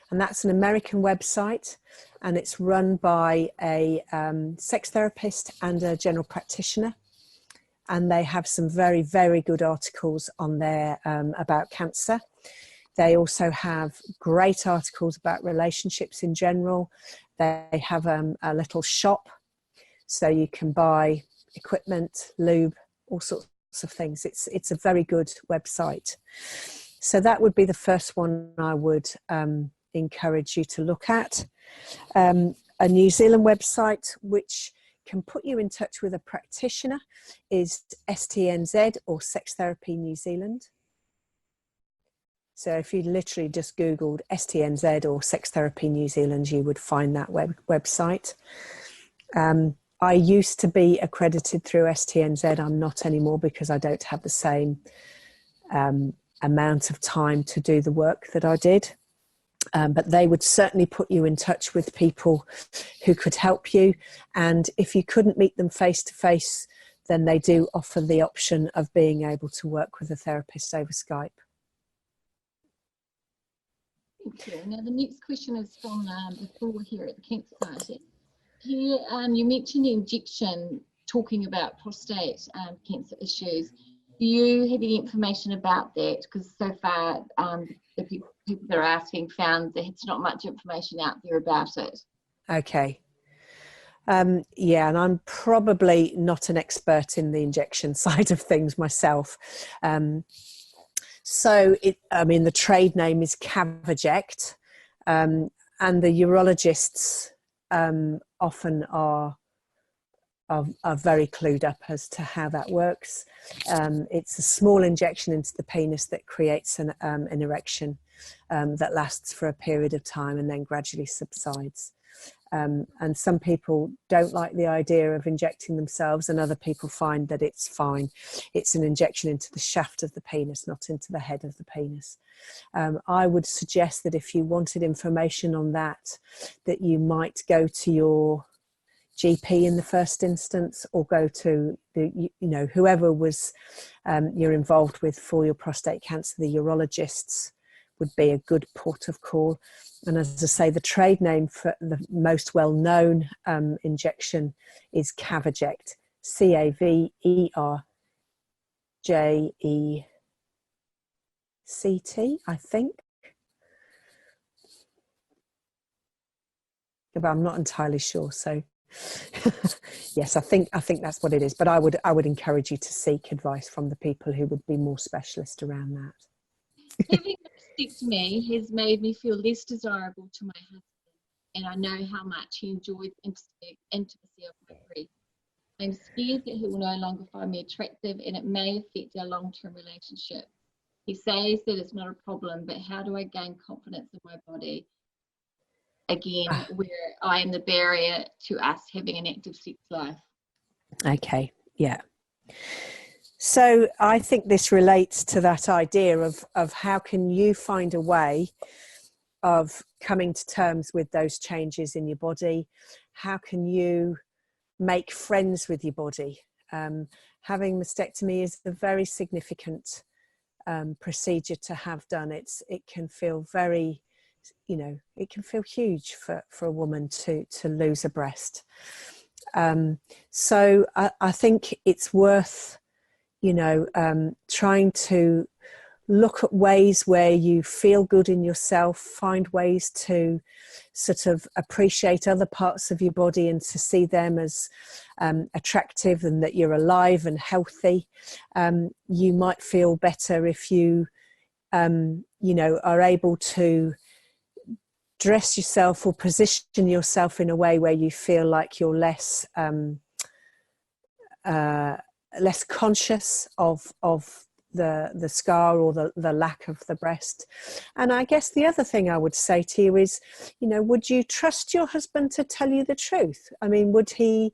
And that's an American website, and it's run by a sex therapist and a general practitioner. And they have some very, very good articles on there about cancer. They also have great articles about relationships in general. They have a little shop, so you can buy equipment, lube, all sorts of things. It's a very good website. So that would be the first one I would encourage you to look at. A New Zealand website which can put you in touch with a practitioner is STNZ, or Sex Therapy New Zealand. So if you literally just Googled STNZ or Sex Therapy New Zealand, you would find that website. I used to be accredited through STNZ. I'm not anymore because I don't have the same amount of time to do the work that I did. But they would certainly put you in touch with people who could help you. And if you couldn't meet them face to face, then they do offer the option of being able to work with a therapist over Skype. Thank you. Now the next question is from before here at the Cancer Society. Here you mentioned the injection, talking about prostate cancer issues. Do you have any information about that? Because so far the people that are asking found that it's not much information out there about it. Okay. Yeah, and I'm probably not an expert in the injection side of things myself. So, the trade name is Cavaject, and the urologists often are very clued up as to how that works. It's a small injection into the penis that creates an erection that lasts for a period of time and then gradually subsides. And some people don't like the idea of injecting themselves, and other people find that it's fine. It's an injection into the shaft of the penis, not into the head of the penis. I would suggest that if you wanted information on that, that you might go to your GP in the first instance, or go to whoever was you're involved with for your prostate cancer. The urologists would be a good port of call. And as I say, the trade name for the most well-known injection is Cavaject, Caverject, I think. But I'm not entirely sure. So yes, I think that's what it is. But I would encourage you to seek advice from the people who would be more specialist around that. Having a mastectomy has made me feel less desirable to my husband, and I know how much he enjoyed intimacy of my breast. I'm scared that he will no longer find me attractive, and it may affect our long-term relationship. He says that it's not a problem, but how do I gain confidence in my body? Again, where I am the barrier to us having an active sex life. Okay, yeah. So I think this relates to that idea of how can you find a way of coming to terms with those changes in your body? How can you make friends with your body. Having mastectomy is a very significant procedure to have done. It can feel very, it can feel huge for a woman to lose a breast. So I think it's worth, trying to look at ways where you feel good in yourself, find ways to sort of appreciate other parts of your body and to see them as attractive and that you're alive and healthy. You might feel better if you, are able to dress yourself or position yourself in a way where you feel like you're less conscious of the scar or the lack of the breast. And I guess the other thing I would say to you is, would you trust your husband to tell you the truth? I mean, would he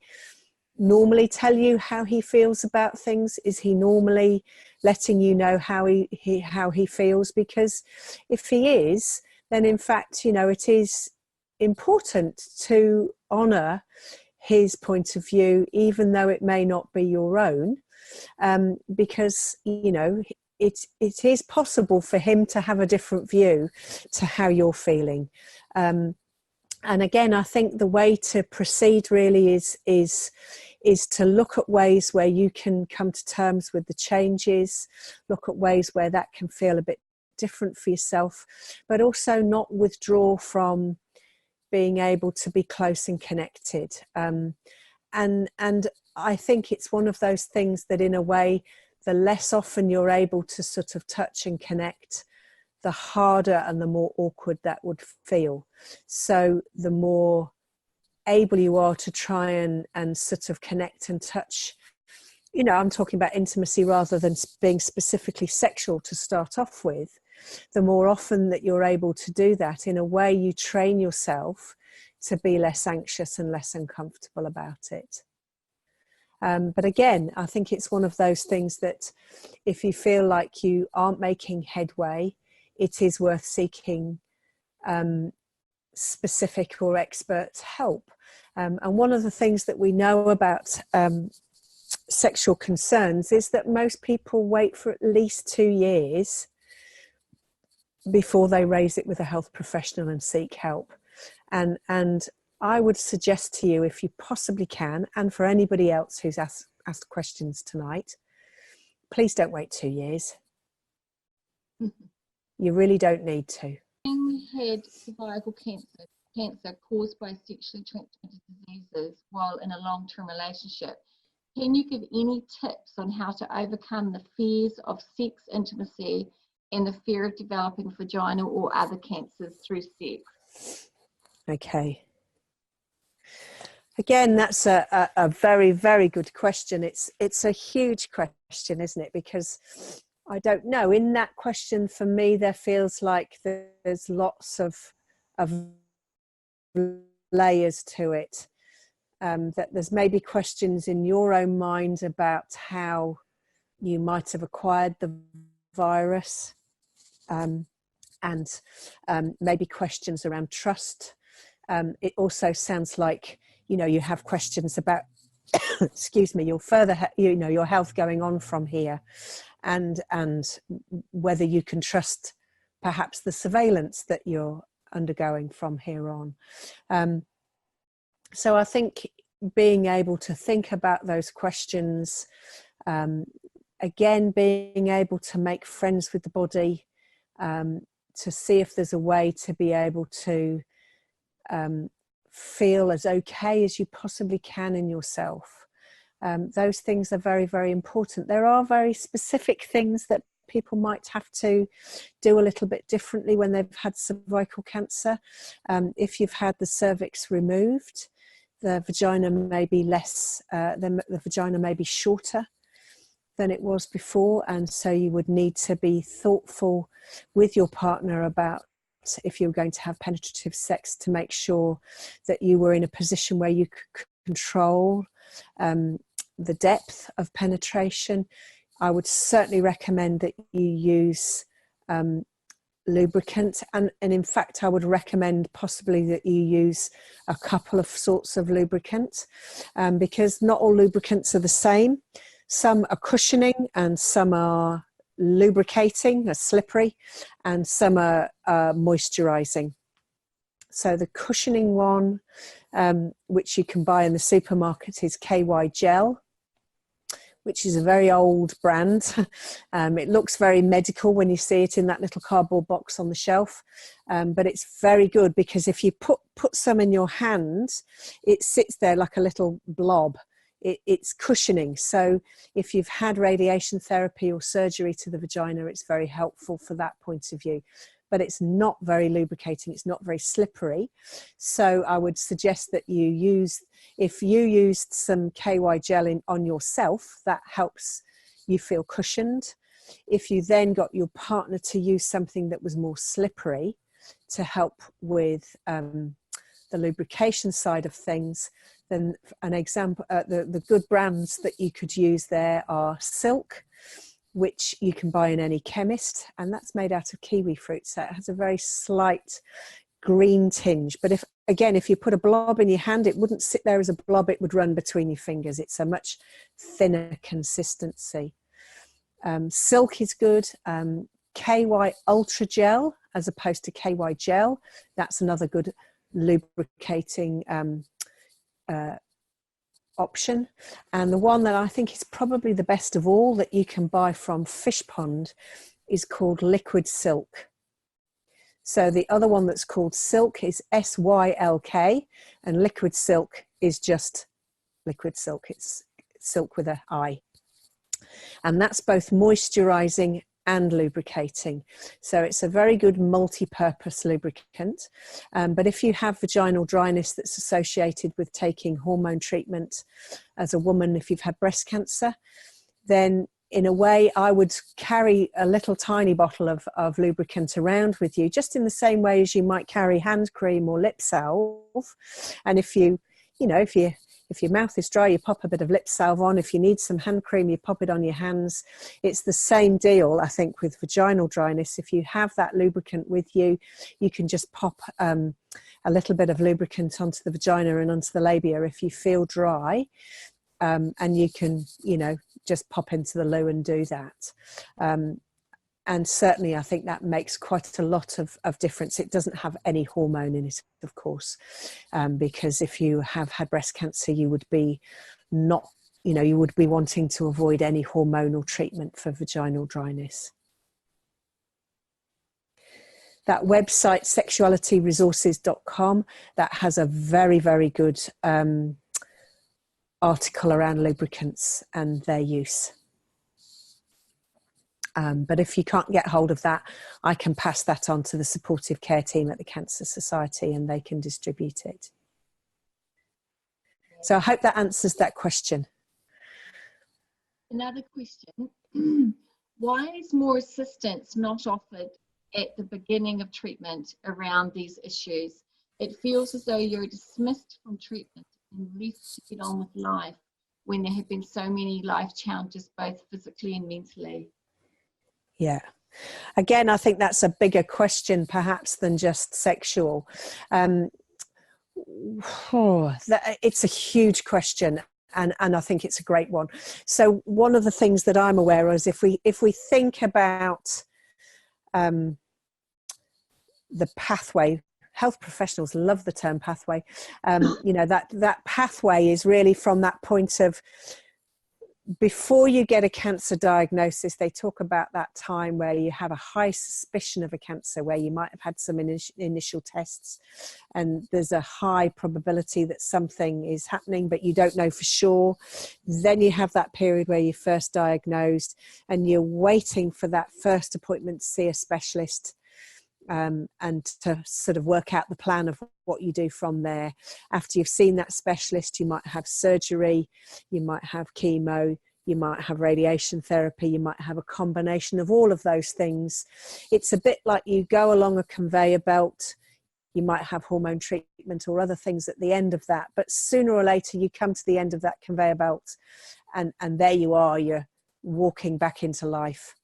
normally tell you how he feels about things? Is he normally letting you know how he feels? Because if he is, then in fact, it is important to honour his point of view, even though it may not be your own, because it is possible for him to have a different view to how you're feeling. And again, I think the way to proceed really is to look at ways where you can come to terms with the changes, look at ways where that can feel a bit different for yourself, but also not withdraw from being able to be close and connected. And I think it's one of those things that, in a way, the less often you're able to sort of touch and connect, the harder and the more awkward that would feel. So the more able you are to try and sort of connect and touch, I'm talking about intimacy rather than being specifically sexual to start off with, the more often that you're able to do that, in a way you train yourself to be less anxious and less uncomfortable about it. But again, I think it's one of those things that if you feel like you aren't making headway, it is worth seeking specific or expert help. And one of the things that we know about sexual concerns is that most people wait for at least 2 years before they raise it with a health professional and seek help. And I would suggest to you, if you possibly can, and for anybody else who's asked questions tonight, please don't wait 2 years. You really don't need to. Had cervical cancer caused by sexually transmitted diseases while in a long-term relationship. Can you give any tips on how to overcome the fears of sex intimacy and the fear of developing vaginal or other cancers through sex? Okay. Again, that's a very, very good question. It's a huge question, isn't it? Because I don't know. In that question, for me, there feels like there's lots of layers to it. That there's maybe questions in your own mind about how you might have acquired the virus, and maybe questions around trust. It also sounds like, you have questions about, excuse me, your health going on from here, and whether you can trust perhaps the surveillance that you're undergoing from here on. So I think being able to think about those questions, again, being able to make friends with the body, to see if there's a way to be able to feel as okay as you possibly can in yourself. Those things are very, very important. There are very specific things that people might have to do a little bit differently when they've had cervical cancer. If you've had the cervix removed, the vagina may be the vagina may be shorter than it was before, and so you would need to be thoughtful with your partner about, if you're going to have penetrative sex, to make sure that you were in a position where you could control the depth of penetration. I would certainly recommend that you use lubricant, and in fact I would recommend possibly that you use a couple of sorts of lubricant, because not all lubricants are the same. Some are cushioning and some are lubricating, are slippery, and some are moisturizing. So the cushioning one, which you can buy in the supermarket, is KY Gel, which is a very old brand. It looks very medical when you see it in that little cardboard box on the shelf, but it's very good because if you put some in your hand, it sits there like a little blob. It's cushioning. So if you've had radiation therapy or surgery to the vagina, it's very helpful for that point of view. But it's not very lubricating, it's not very slippery. So I would suggest that you use, if you used some KY gel on yourself, that helps you feel cushioned. If you then got your partner to use something that was more slippery to help with the lubrication side of things, then an example, the good brands that you could use there are Silk, which you can buy in any chemist, and that's made out of kiwi fruit, so it has a very slight green tinge. But if you put a blob in your hand, it wouldn't sit there as a blob, it would run between your fingers. It's a much thinner consistency. Silk is good. KY Ultra Gel as opposed to KY Gel, that's another good lubricating option. And the one that I think is probably the best of all that you can buy from Fish Pond is called Liquid Silk. So the other one that's called Silk is SYLK, and Liquid Silk is just Liquid Silk. It's silk with an I. And that's both moisturizing and lubricating. So it's a very good multi-purpose lubricant. But if you have vaginal dryness that's associated with taking hormone treatment as a woman, if you've had breast cancer, then in a way I would carry a little tiny bottle of lubricant around with you, just in the same way as you might carry hand cream or lip salve. And if your mouth is dry, you pop a bit of lip salve on. If you need some hand cream, you pop it on your hands. It's the same deal, I think, with vaginal dryness. If you have that lubricant with you, you can just pop a little bit of lubricant onto the vagina and onto the labia if you feel dry. And you can, just pop into the loo and do that. And certainly I think that makes quite a lot of difference. It doesn't have any hormone in it, of course, because if you have had breast cancer, you would be you would be wanting to avoid any hormonal treatment for vaginal dryness. That website, sexualityresources.com, that has a very, very good article around lubricants and their use. But if you can't get hold of that, I can pass that on to the supportive care team at the Cancer Society and they can distribute it. So I hope that answers that question. Another question. Why is more assistance not offered at the beginning of treatment around these issues? It feels as though you're dismissed from treatment and left to get on with life when there have been so many life challenges, both physically and mentally. Yeah. Again, I think that's a bigger question perhaps than just sexual. It's a huge question. And I think it's a great one. So one of the things that I'm aware of is if we think about the pathway, health professionals love the term pathway. That pathway is really from that point of before you get a cancer diagnosis, they talk about that time where you have a high suspicion of a cancer, where you might have had some initial tests and there's a high probability that something is happening, but you don't know for sure. Then you have that period where you're first diagnosed and you're waiting for that first appointment to see a specialist, and to sort of work out the plan of what you do from there. After you've seen that specialist, you might have surgery, you might have chemo, you might have radiation therapy, you might have a combination of all of those things. It's a bit like you go along a conveyor belt, you might have hormone treatment or other things at the end of that, but sooner or later you come to the end of that conveyor belt and there you are, you're walking back into life.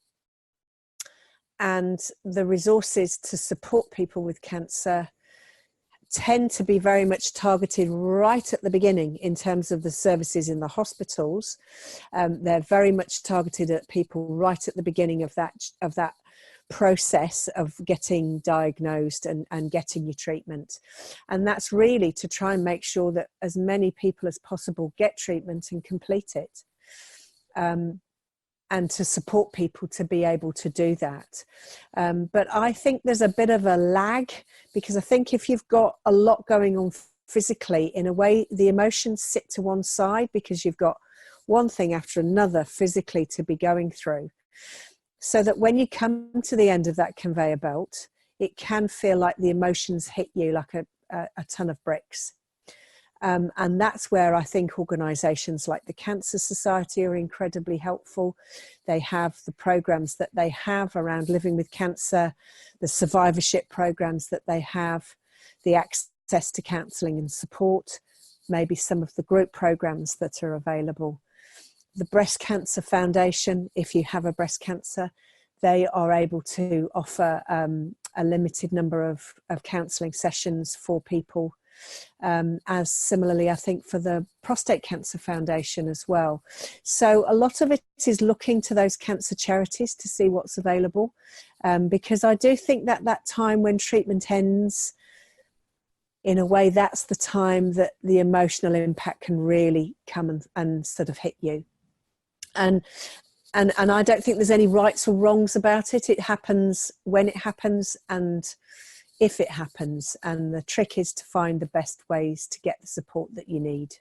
and the resources to support people with cancer tend to be very much targeted right at the beginning in terms of the services in the hospitals. They're very much targeted at people right at the beginning of that process of getting diagnosed and getting your treatment. And that's really to try and make sure that as many people as possible get treatment and complete it. And to support people to be able to do that. But I think there's a bit of a lag, because I think if you've got a lot going on physically, in a way, the emotions sit to one side because you've got one thing after another physically to be going through. So that when you come to the end of that conveyor belt, it can feel like the emotions hit you like a ton of bricks. And that's where I think organisations like the Cancer Society are incredibly helpful. They have the programs that they have around living with cancer, the survivorship programs that they have, the access to counselling and support, maybe some of the group programs that are available. The Breast Cancer Foundation, if you have a breast cancer, they are able to offer a limited number of counselling sessions for people. As similarly, I think, for the Prostate Cancer Foundation as well. So a lot of it is looking to those cancer charities to see what's available, because I do think that that time when treatment ends, in a way, that's the time that the emotional impact can really come and sort of hit you. And I don't think there's any rights or wrongs about it. It happens when it happens and if it happens, and the trick is to find the best ways to get the support that you need.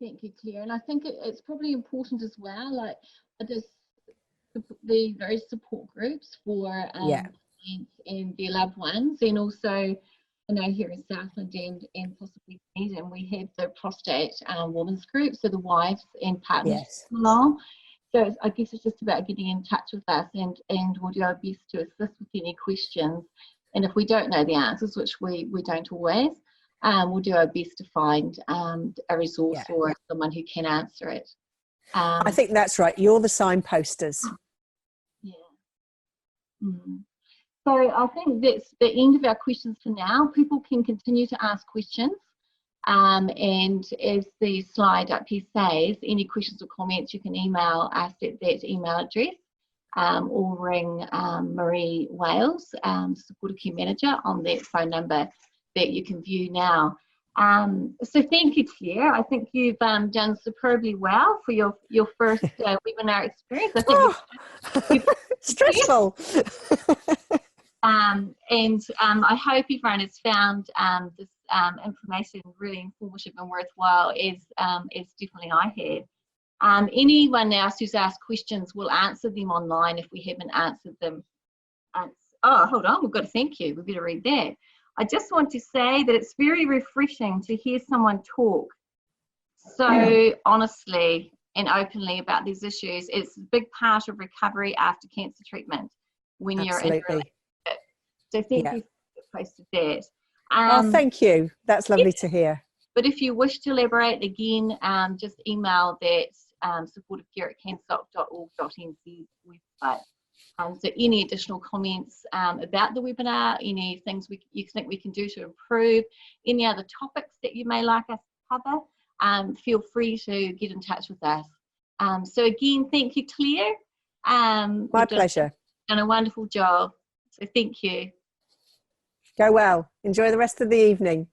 Thank you, Claire. And I think it's probably important as well, like the various support groups for clients and their loved ones, and also, you know, here in Southland and possibly Dunedin, we have the prostate women's group, so the wives and partners along. So I guess it's just about getting in touch with us, and we'll do our best to assist with any questions. And if we don't know the answers, which we don't always, we'll do our best to find a resource or someone who can answer it. I think that's right. You're the signposters. Yeah. Mm. So I think that's the end of our questions for now. People can continue to ask questions. And as the slide up here says, any questions or comments, you can email us at that email address, or ring Marie Wales, Supported Care Manager, on that phone number that you can view now. So thank you, Claire. I think you've done superbly well for your first webinar experience. I think stressful. And I hope everyone has found this information really informative and worthwhile, as definitely I have. Anyone else who's asked questions, will answer them online if we haven't answered them. Oh, hold on, we've got a thank you. We better read that. I just want to say that it's very refreshing to hear someone talk so honestly and openly about these issues. It's a big part of recovery after cancer treatment when you're in a relationship. So thank you for posting that. Oh, thank you. That's lovely to hear. But if you wish to elaborate again, just email that supportivecare@cancerdoc.org.nz website. So any additional comments about the webinar, any things you think we can do to improve, any other topics that you may like us to cover, feel free to get in touch with us. So again, thank you, Claire. My pleasure. Done a wonderful job. So thank you. Go well. Enjoy the rest of the evening.